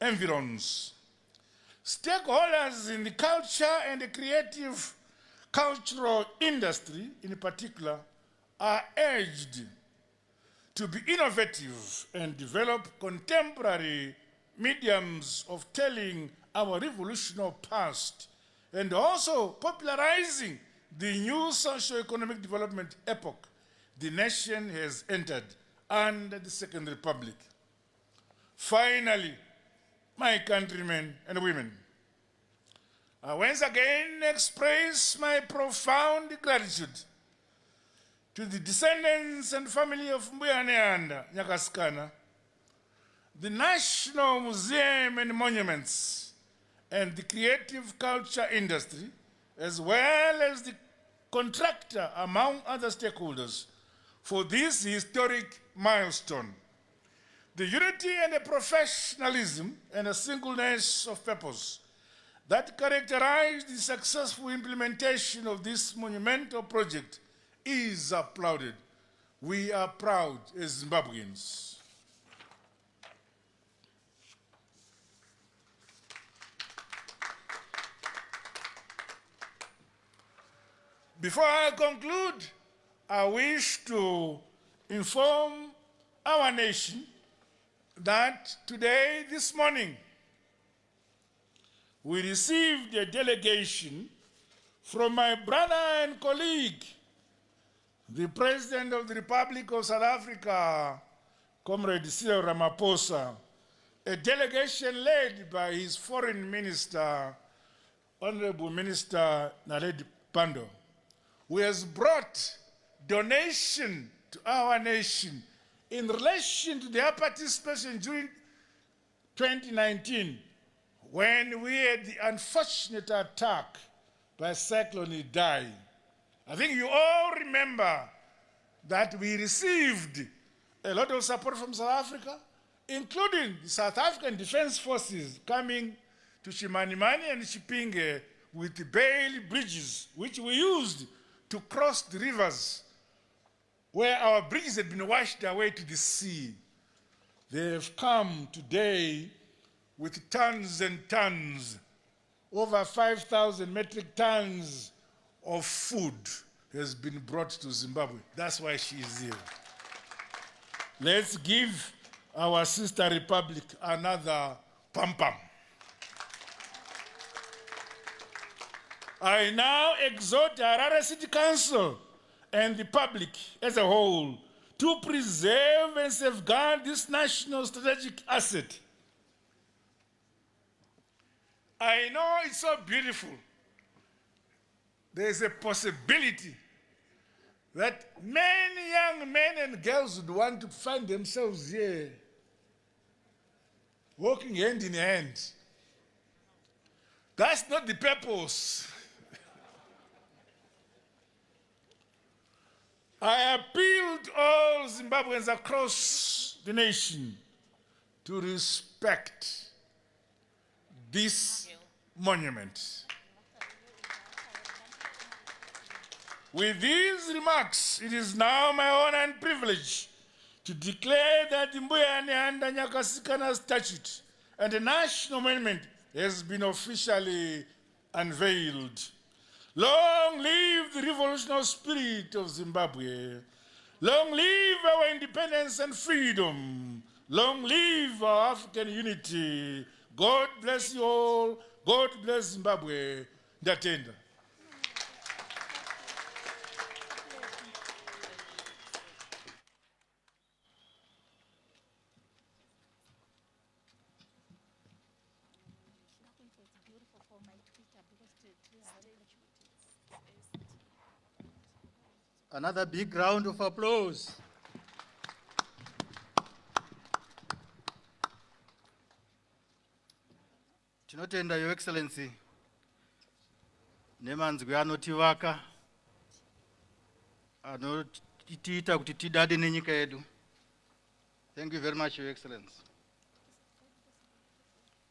environs. Stakeholders in the culture and the creative cultural industry in particular are urged to be innovative and develop contemporary mediums of telling our revolutionary past and also popularizing the new socio-economic development epoch the nation has entered under the Second Republic. Finally, my countrymen and women, I once again express my profound gratitude to the descendants and family of Mbuya Nehanda Nyakasikana, the National Museum and Monuments, and the creative culture industry, as well as the contractor, among other stakeholders, for this historic milestone. The unity and the professionalism and a singleness of purpose that characterize the successful implementation of this monumental project is applauded. We are proud as Zimbabweans. Before I conclude, I wish to inform our nation that today, this morning, we received a delegation from my brother and colleague, the President of the Republic of South Africa, Comrade Cyril Ramaphosa, a delegation led by his Foreign Minister, Honorable Minister Naledi Pandor, who has brought donation to our nation in relation to their participation during 2019, when we had the unfortunate attack by Cyclone Idai. I think you all remember that we received a lot of support from South Africa, including the South African Defense Forces coming to Chimanimani and Chipinge with the Bailey bridges, which we used to cross the rivers where our bridges had been washed away to the sea. They have come today with tons and tons, over 5,000 metric tons of food has been brought to Zimbabwe. That's why she is here. Let's give our sister republic another pam-pam. I now exhort the Harare City Council and the public as a whole to preserve and safeguard this national strategic asset. I know it's so beautiful. There's a possibility that many young men and girls would want to find themselves here, walking hand in hand. That's not the purpose. I appeal to all Zimbabweans across the nation to respect this monument. With these remarks, it is now my honor and privilege to declare that the Mbuya Nehanda Statue and the national monument has been officially unveiled. Long live the revolutionary spirit of Zimbabwe. Long live our independence and freedom. Long live our African unity. God bless you all. God bless Zimbabwe. Ndatenda. Another big round of applause. Tinotenda Your Excellency nemanzwi anotivaka anotiita kuti tidade nenyika yedu. Thank you very much, Your Excellency.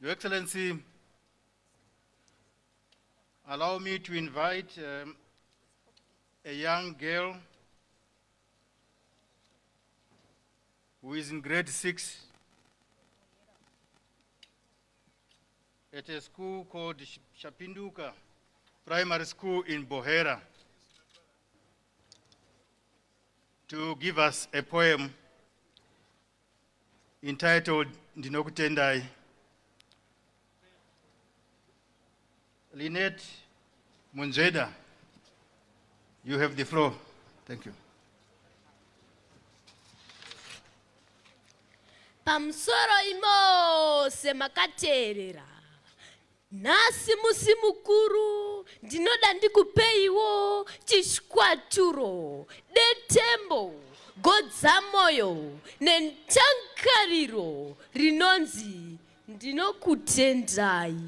Your Excellency, allow me to invite a young girl who is in grade 6 at a school called Shapinduka Primary School in Bohera to give us a poem entitled Ndinokutendai. Lynette Munzeda, you have the floor. Thank you. Pamsoro imo semakaterera. Nasi musi mukuru, ndinoda ndikupeiwo chishkwaturo, detembo, godzamoyo, nentankariro, rinonzi, ndinokutendai.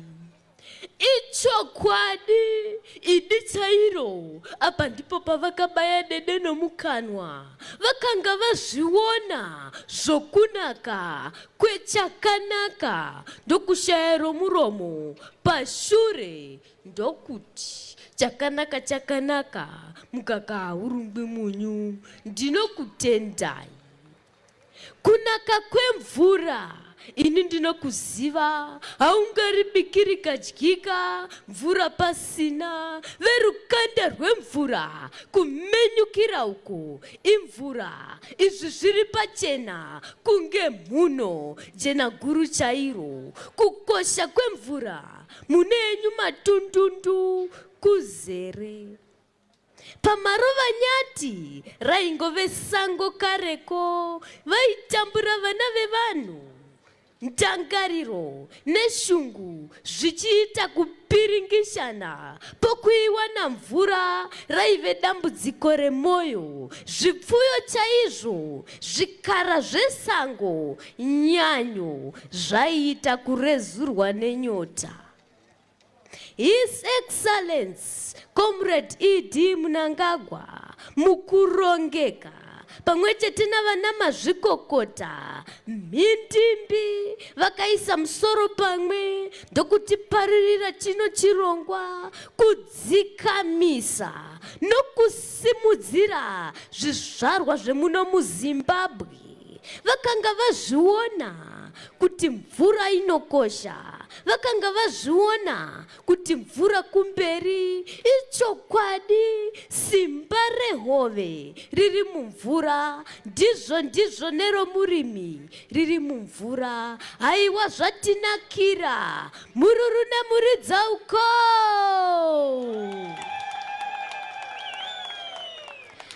Icho kwadi iditsairo apa ndipo pavakabaya dede nomukanwa vakanga vazviona zvokunaka kwechakanaka ndokushayiro muromo pashure ndokuti chakanaka mukaka urungwi munyu ndinokutendai. Kunaka kwemvura ini ndinokuziva, haungaribikiri kadyika, mvura pasina, verukanda rwemvura, kumenyukira uko, imvura, izvi zviri pachena, kunge mhuno, jena guru chairo, kukosha kwemvura, mune enyu matundundu, kuzere. Pamarova nyati, raingove sango kareko, vaitambura vana vevanhu. Ntangariro neshungu zvichiita kupiringishana pokuiwana mvura raive dambudziko remoyo, zvipfuyo chaizvo, zvikara zvesango, nyanyo zvaiita kurezurwa nenyota. His Excellency Comrade E.D. Mnangagwa mukurongeka pamwechete navana mazvikokota mhindimbi vakaisa musoro pamwe ndokutiparirira chino chirongwa kudzikamisa nokusimudzira zvizvarwa zvemuno muZimbabwe. Vakanga vazviona kuti mvura inokosha, vakanga vazviona kuti mvura kumberi ichokwadi, simba rehove riri mumvura, ndizvo nero murimi riri mumvura. Haiwa zvatinakira, mururu nemuridza uko.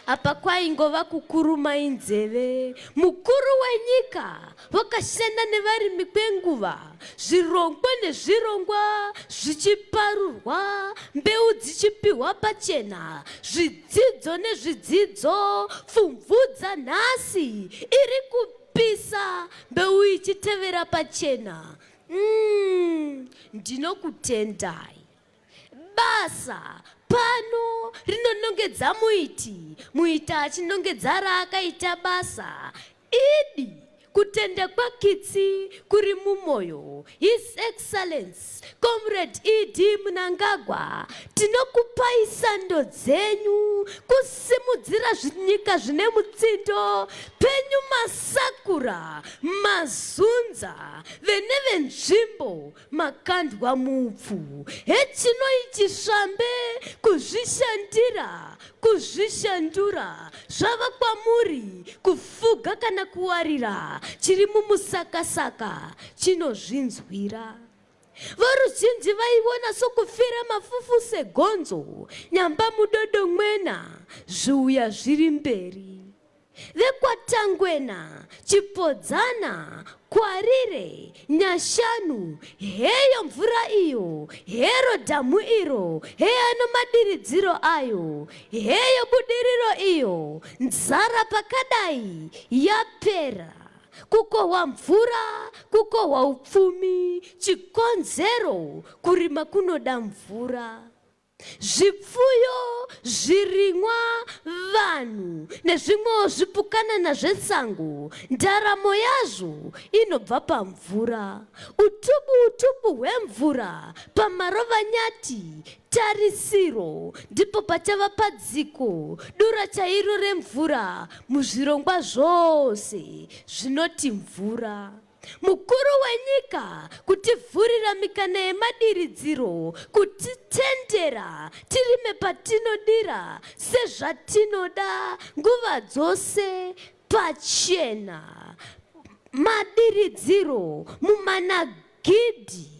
Apa kwaingova kukuruma inzeve, mukuru wenyika wakashanda nevarimi kwenguva, zvirongwa nezvirongwa zvichiparurwa, mbeu dzichipihwa pachena, zvidzidzo nezvidzidzo, pfumvudza nhasi iri kupisa, mbeu ichitevera pachena. Ndinokutendai. Basa pano rinonongedza muiti achinongedza raakaita basa. Idi kutenda kwakitsi kuri mumoyo. His Excellency Comrade E.D. Mnangagwa, tinokupai sando dzenyu kusimudzira zvinyika zvine mutsindo penyu, masakura, mazunza, vene venzvimbo makandwa mupfu. Hechino ichisvambe kuzvishandura zvava kwamuri kufuga kana kuwarira, chiri mumusakasaka chinozvinzwira. Voruzhinji vaiona sokufira mafufu segonzo, nyamba mudodo mwena, zviuya zviri mberi. Vekwatangwena, chipodzana, kwarire, nyashanu, heyo mvura iyo, hero dhamu iro, heyo madiridziro ayo, heyo budiriro iyo, nzara pakadai yapera. Kukohwa mvura, kukohwa upfumi, chikonzero, kurima kunoda mvura. zvipfuyo, zvirimwa, vanhu nezvimwewo zvipukanana zvesango, ndaramo yazvo inobva pamvura. Utubu hwemvura pamarovanyati, tarisiro, ndipo pachava padziko dura chairo remvura muzvirongwa zvose zvinoti mvura. Mukuru wenyika kutivhurira mikana yemadiridziro, kutitendera tirime patinodira sezvatinoda nguva dzose pachena. Madiridziro mumanagidhi,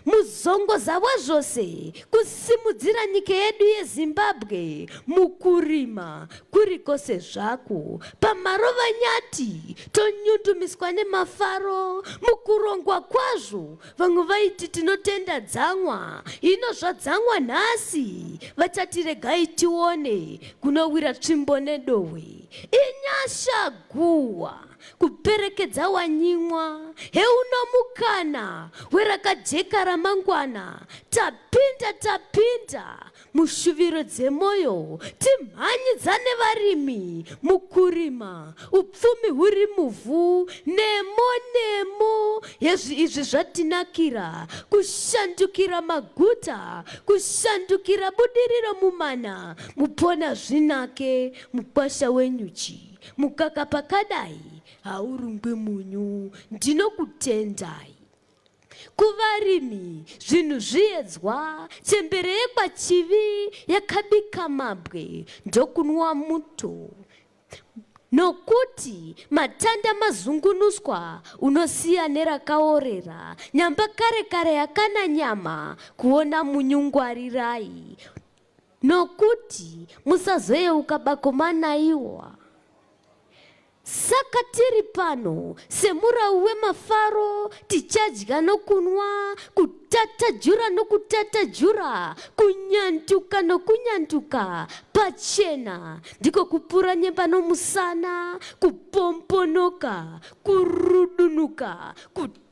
muzongo zavo zvose kusimudzira nyika yedu yeZimbabwe mukurima kuri kwose zvako. Pamarovanyati tonyundumiswa nemafaro mukurongwa kwazvo. Vamwe vaiti tinotenda dzamwa, hino zvadzamwa nhasi vachatiregai tione kunowira tsvimbo nedohwe. Inyasha guwa kuperekedza wanyimwa, heuno mukana werakajeka ramangwana. Tapinda mushuviro dzemwoyo, timhanyidzane varimi mukurima, upfumi huri muvhu, nemo izvi zvatinakira, kushandukira maguta, kushandukira budiriro mumana, mupona zvinake mukwasha wenyuchi. Mukaka pakadai haurungwe munyu. Ndinokutendai kuvarimi zvinhu zviedzwa, chembere yekwachivi yakabika mabwe ndokunwa muto. Nokuti matanda mazungunuswa unosiya nerakaorera, nyamba kare yakana nyama kuona munyungwarirai. Nokuti musazoyeuka bakomanaiwa. Saka tiri pano semurau wemafaro, tichadya nokunwa, kutatajura nokutatajura, kunyanduka nokunyanduka pachena, ndiko kupura nyemba nomusana, kupomponoka, kurudunuka,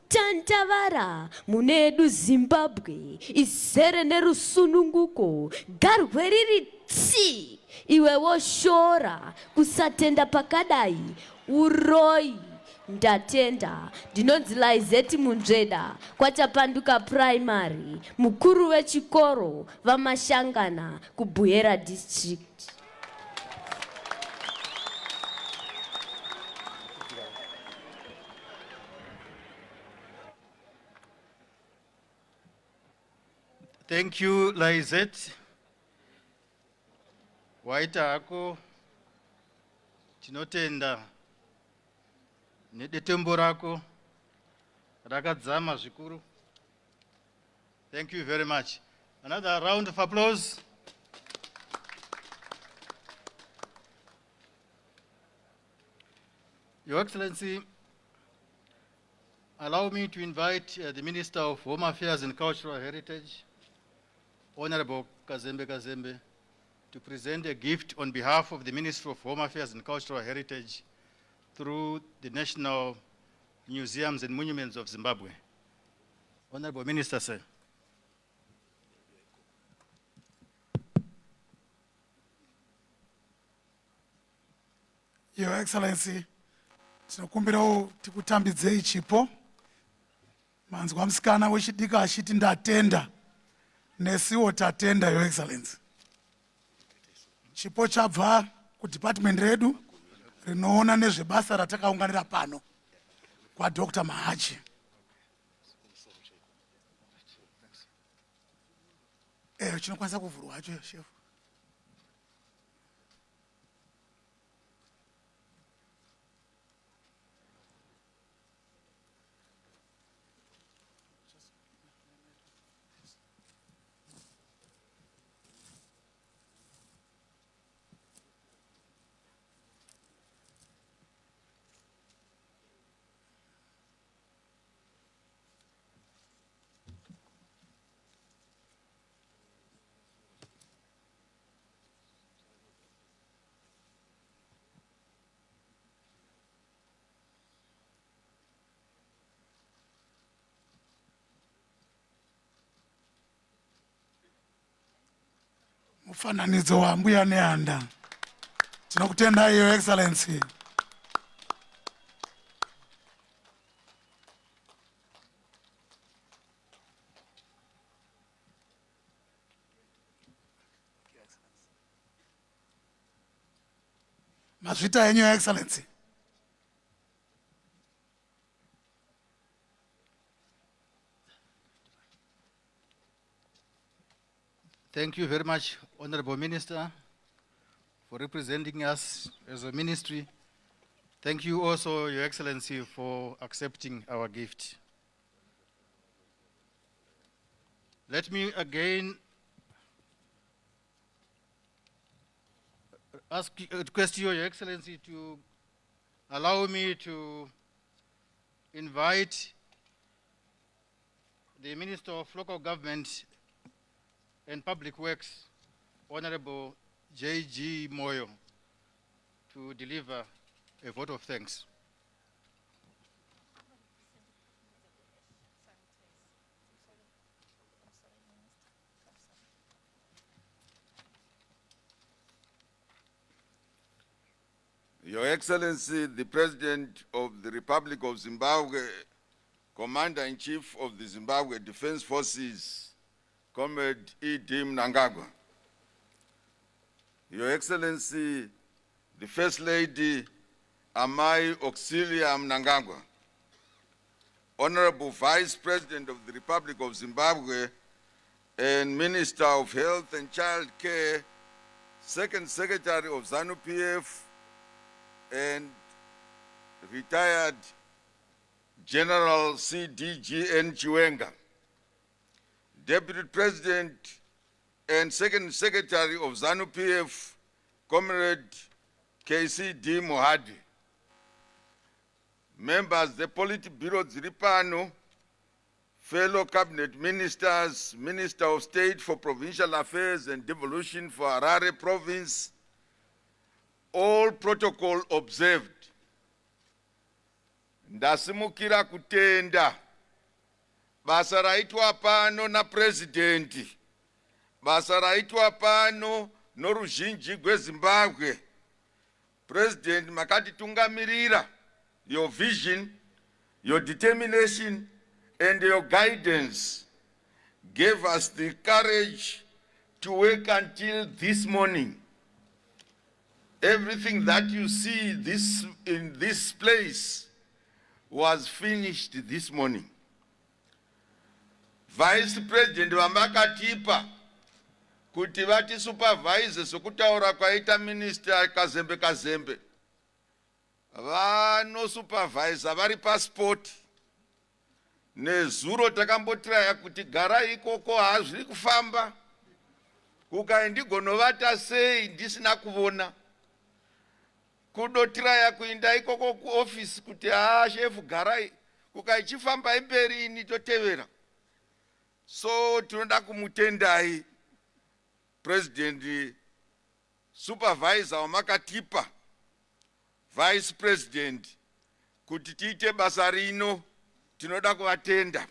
tandavara munedu Zimbabwe izere nerusununguko. Garwe riri tsi, iwe woshora kusatenda pakadai uroi. Ndatenda. Ndinonzi Laizeti Munzveda, kwachapanduka primary, mukuru wechikoro vamashangana kuBuyera district. Thank you, Laizet. Waita hako tinotenda nedetembo rako rakadzama zvikuru. Thank you very much. Another round of applause. Your Excellency, allow me to invite the Minister of Home Affairs and Cultural Heritage, Honorable Kazembe, to present a gift on behalf of the Ministry of Home Affairs and Cultural Heritage through the National Museums and Monuments of Zimbabwe. Honorable Minister, sir. Your Excellency, tinokumbirawo tikutambidzei chipo. Manzwa musikana wechidika achiti ndatenda, nesiwo tatenda, Your Excellency. Chipo chabva kudepartment redu rinoona nezvebasa ratakaunganira pano kwaDr. Mahachi. Chinokwanisa kuvhurwa hacho, chef. mufananidzo wa Mbuya Nehanda. Tinokutenda Your Excellency. Mazvita yenyu, Your Excellency. Thank you very much, Honorable Minister, for representing us as a ministry. Thank you also, Your Excellency, for accepting our gift. Let me again request you, Your Excellency, to allow me to invite the Minister of Local Government and Public Works, Honorable J.G. Moyo, to deliver a vote of thanks. Your Excellency, the President of the Republic of Zimbabwe, Commander-in-Chief of the Zimbabwe Defense Forces, Comrade E.D. Mnangagwa. Your Excellency, the First Lady, Amai Auxilia Mnangagwa. Honorable Vice President of the Republic of Zimbabwe and Minister of Health and Child Care, Second Secretary of ZANU-PF, and retired General CDGN Chiwenga. Deputy President and Second Secretary of ZANU-PF, Comrade KCD Mohadi. Members, the Politburo Ziripano, fellow cabinet ministers, Minister of State for Provincial Affairs and Devolution for Harare Province, all protocol observed. Ndasimukira kutenda basa raitwa pano na presidenti, basa raitwa pano noruzhinji rweZimbabwe. President makatitungamirira, your vision, your determination, and your guidance gave us the courage to work until this morning. Everything that you see in this place was finished this morning. Vice President vamakatipa kuti vati supervise sokutaura kwaita Minister Kazembe Kazembe. Vano supervisor vari passport. Nezuro takambotiraya kuti gara ikoko hazviri kufamba. Kukaindigonovata sei ndisina kuvona. Kudotiraya kuinda ikoko ku office kuti chef garai kukaichifamba imberi ini totevera. So tinoda kumutendai President, Supervisor wamakatipa, Vice President, kuti tiite basa rino tinoda kuvatenda.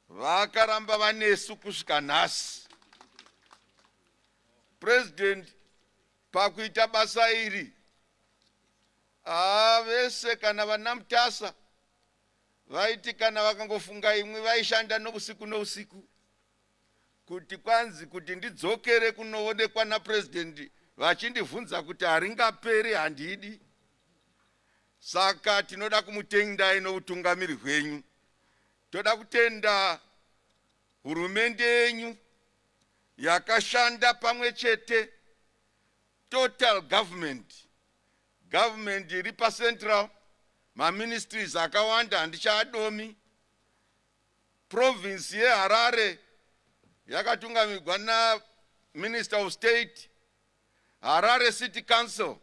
Vakaramba vanesu kusvika nhasi. President, pakuita basa iri vese kana vanamutasa vaiti kana vakangofunga imwe vaishanda nousiku kuti kwanzi kuti ndidzokere kunoonekwa naPresident vachindibvunza kuti haringaperi handidi. Saka tinoda kumutendai noutungamiri hwenyu. Toda kutenda hurumende yenyu yakashanda pamwe chete, total government iri central, ministries akawanda handichadomi. Province yeHarare yakatungamirwa na Minister of State, Harare City Council.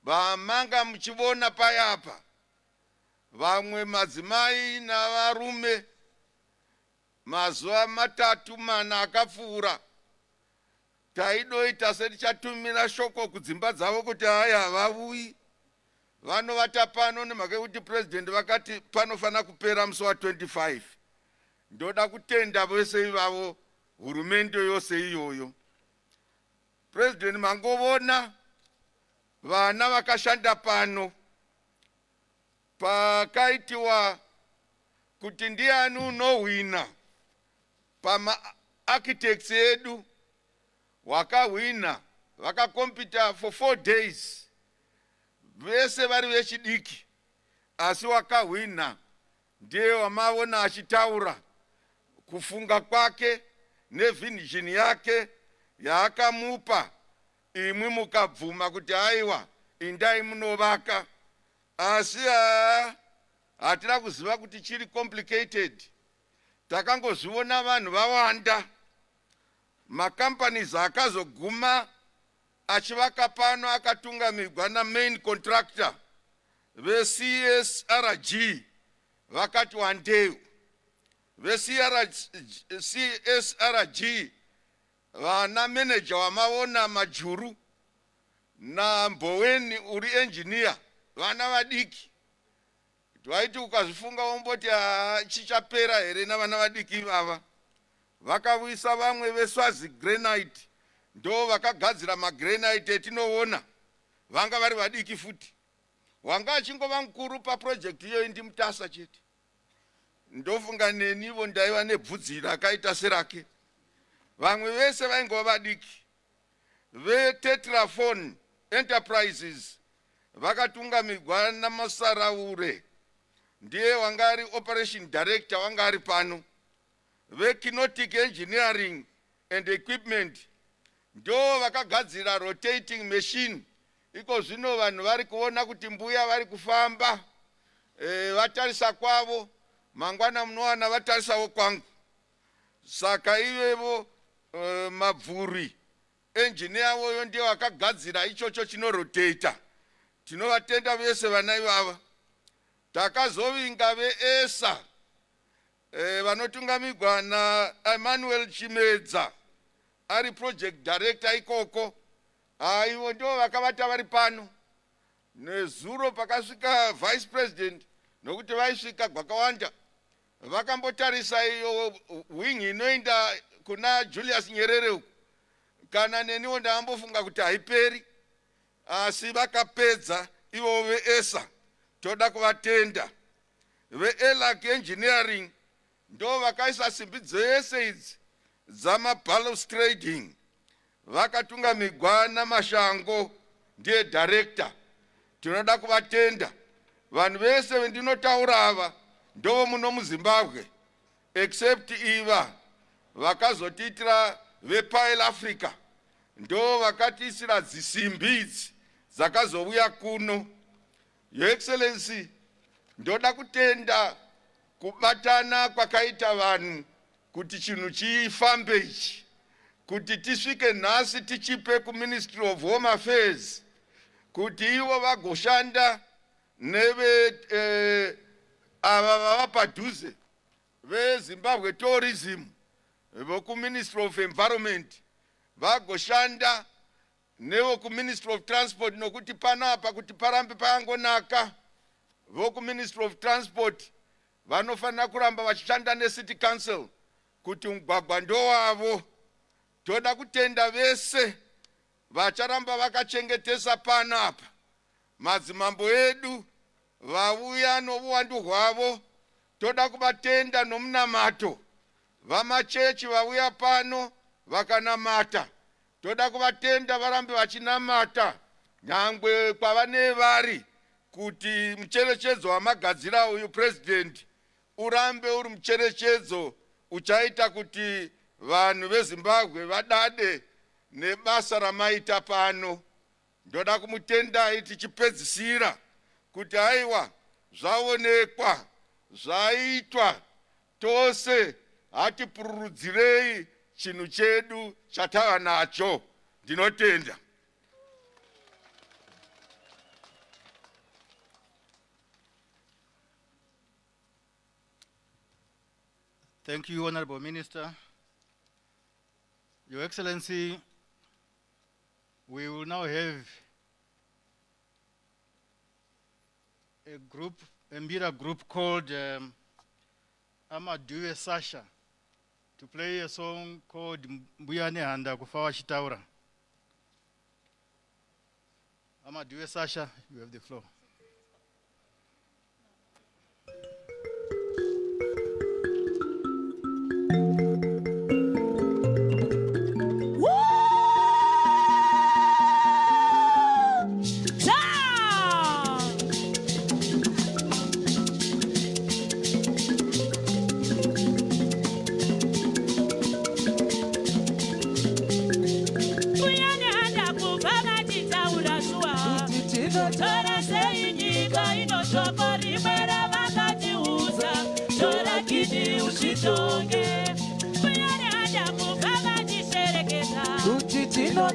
Vamanga muchivona payapa, vamwe madzimai navarume mazuva matatu mana akapfuura taidoita setichatumira shoko kudzimba dzavo kuti haya havauyi. Vanovata pano nemhaka yekuti President vakati panofana kupera musi wa 25. Ndoda kutenda vose ivavo hurumende yose iyoyo. President mangovona vana vakashanda pano pakaitiwa kuti ndiani unowina pama architects edu wakawina vakakompita for 4 days vese vari vechidiki asi wakawina ndiye wamaona achitaura kufunga kwake nevision yake yaakamupa imwe mukabvuma kuti haiwa indai munovaka asi hatina kuziva kuti chiri complicated. Takangozviona vanhu vawanda macompanies akazoguma achivaka pano akatungamirwa namain contractor veCSRG vakati wandeu veCSRG vana manager wamaona Majuru na Mboweni uri engineer vana vadiki twaiti ukazvifunga womboti chichapera here navana vadiki vava vakavuyisa vamwe veSwazi granite ndo vakagadzira magranite etinoona vanga vari vadiki futi wanga achingova mukuru paproject iyo ndi Mutasa chete ndofunga nenivo ndaiva nebvudzi rakaita serake vamwe vese vaingova vadiki veTetrafone Enterprises vakatungamirwa naMasaraure ndiye wanga ari operation director wanga ari pano veKinetic Engineering and Equipment ndo vakagadzira rotating machine iko zvino vanhu vari kuona kuti Mbuya vari kufamba vatarisa kwavo mangwana munowana vatarisawo kwangu saka ivevo Mabvuri engineer voyo ndiye vakagadzira ichocho chinorotata. Tinovatenda vese vana ivava. Takazovinga veESA vanotungamirwa na Emmanuel Chimedza ari project director ikoko ivo ndio vakavata vari pano nezuro pakasvika vice president nokuti vaisvika gwakawanda vakambotarisa iyo wing inoenda kuna Julius Nyerere uku kana neniwo ndaambofunga kuti haiperi asi vakapedza ivo veESA toda kuvatenda. VeELAC Engineering ndo vakaisa simbi dzese idzi dzamabalustrading vakatungamirwa naMashango ndiye director. Tinoda kuvatenda vanhu vese vendinotaura ava ndo muno muZimbabwe except iva vakazotiitira vePile Africa ndo vakatiisira dzisimbi idzi dzakazouya kuno. Your Excellency, ndoda kutenda kubatana kwakaita vanhu kuti chinhu chifambe ichi kuti tisvike nhasi tichipe kuMinistry of Home Affairs kuti ivo vagoshanda neve ava vava padhuze veZimbabwe Tourism vokuMinistry of Environment vagoshanda nevokuMinistry of Transport nokuti panapa kuti parambe payangonaka vokuMinistry of Transport vanofanira kuramba vachishanda neCity Council kuti mugwagwa ndowavo. Toda kutenda vese vacharamba vakachengetesa panapa madzimambo edu vauya novuwandu hwavo. Toda kuvatenda nomunamato vamachechi vauya pano vakanamata. Toda kuvatenda varambe vachinamata nyangwe kwavane vari kuti mucherechedzo wamagadzira uyu president urambe uri mucherechedzo uchaita kuti vanhu veZimbabwe vadade nebasa ramaita pano. Ndoda kumutendai tichipedzisira kuti haiwa zvaonekwa zvaitwa tose hatipururudzirei chinhu chedu chatava nacho. Ndinotenda. Thank you, Honorable Minister. Your Excellency, we will now have a Mbuya group called Amadue Sasha to play a song called Mbuya Nehanda Statue. Amadou Sasha, you have the floor.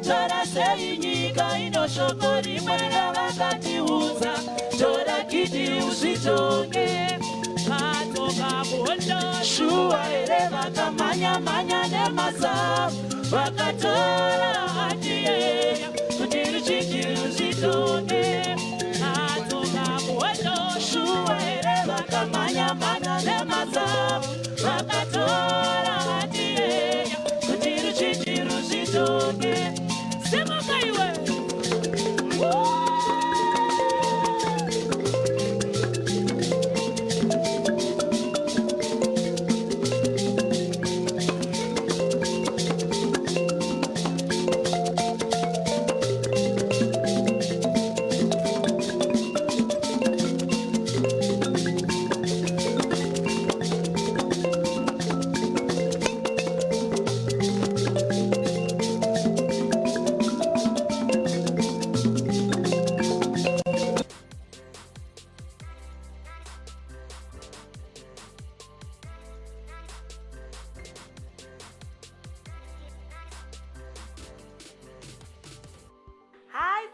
Tora sei nyika inoshoko rimwe ravakatiudza tora kiti uzvitonge vatoka bondo shuwa here vakamhanya nemasavu vakatora hatiyeya kuti ruchiti ruzvitonge vatoka bondo shuwa here vakamhanya nemasavu vakatora hatiyeya kuti ruchiti ruzvitonge.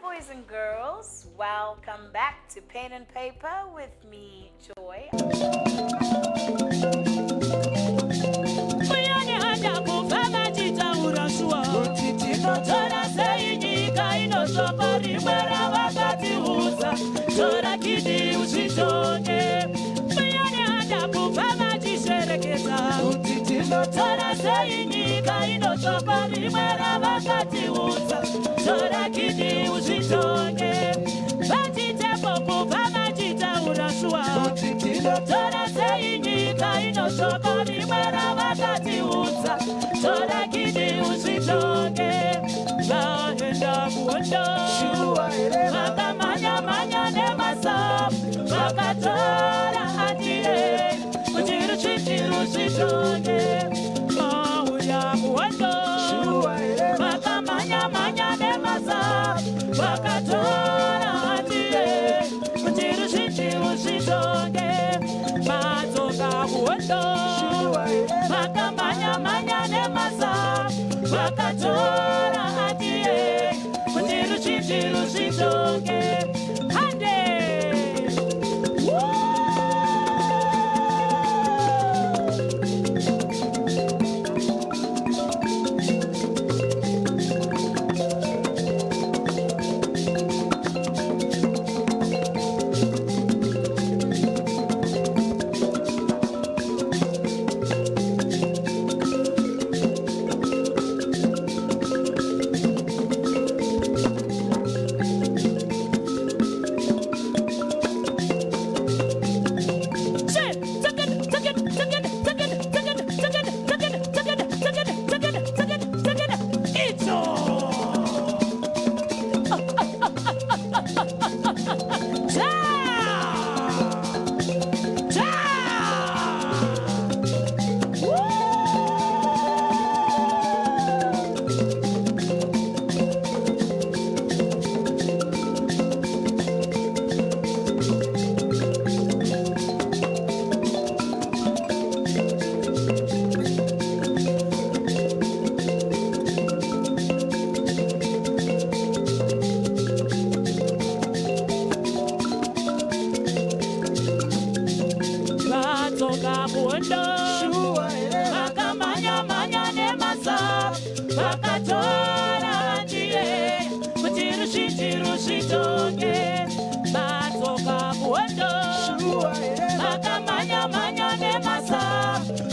Boys and girls, welcome back to Pen and Paper with me, Joy.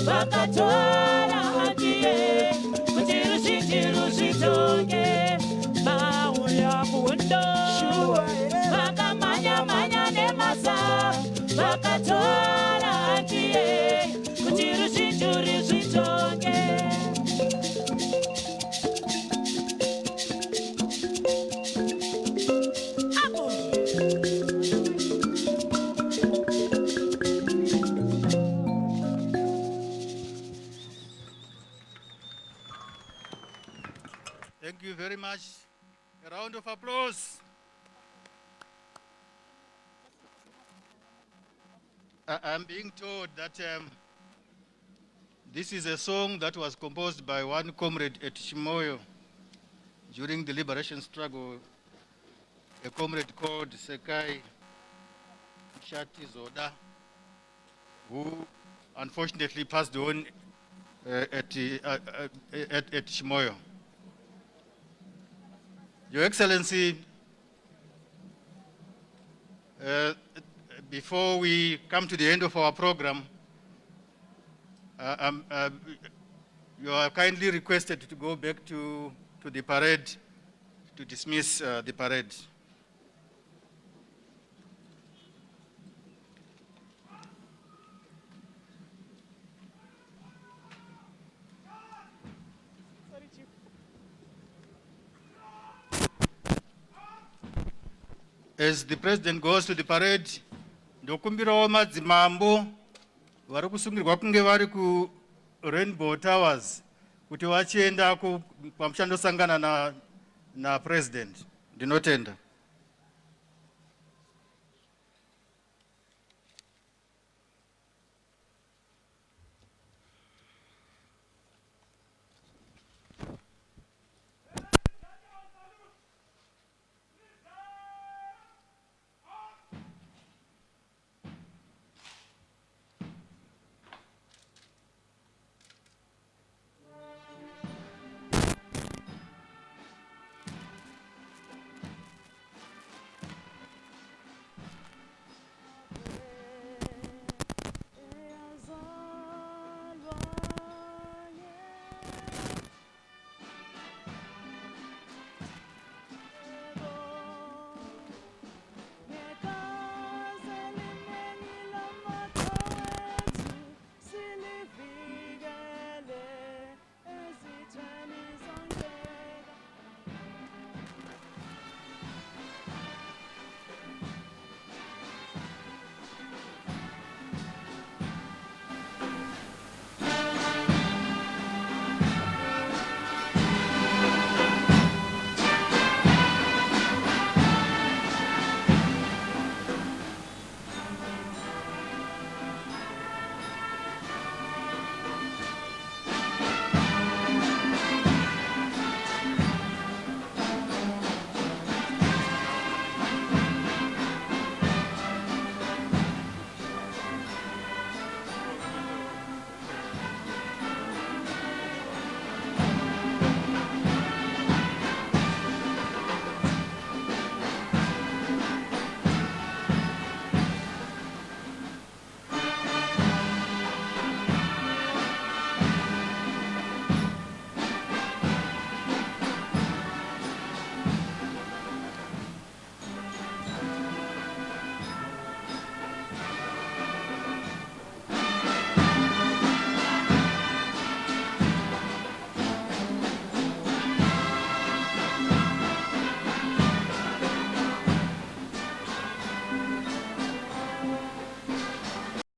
Vakatora Thank you very much. A round of applause. I'm being told that this is a song that was composed by one comrade at Chimoyo during the liberation struggle, a comrade called Sekai Shati Zoda, who unfortunately passed on at Chimoyo. Your Excellency, before we come to the end of our program, you are kindly requested to go back to the parade to dismiss the parade. As the president goes to the parade, ndokumbirawo madzimambo vari kusungirwa kunge vari ku Rainbow Towers kuti vachienda pamuchandosangana na president. Ndinotenda.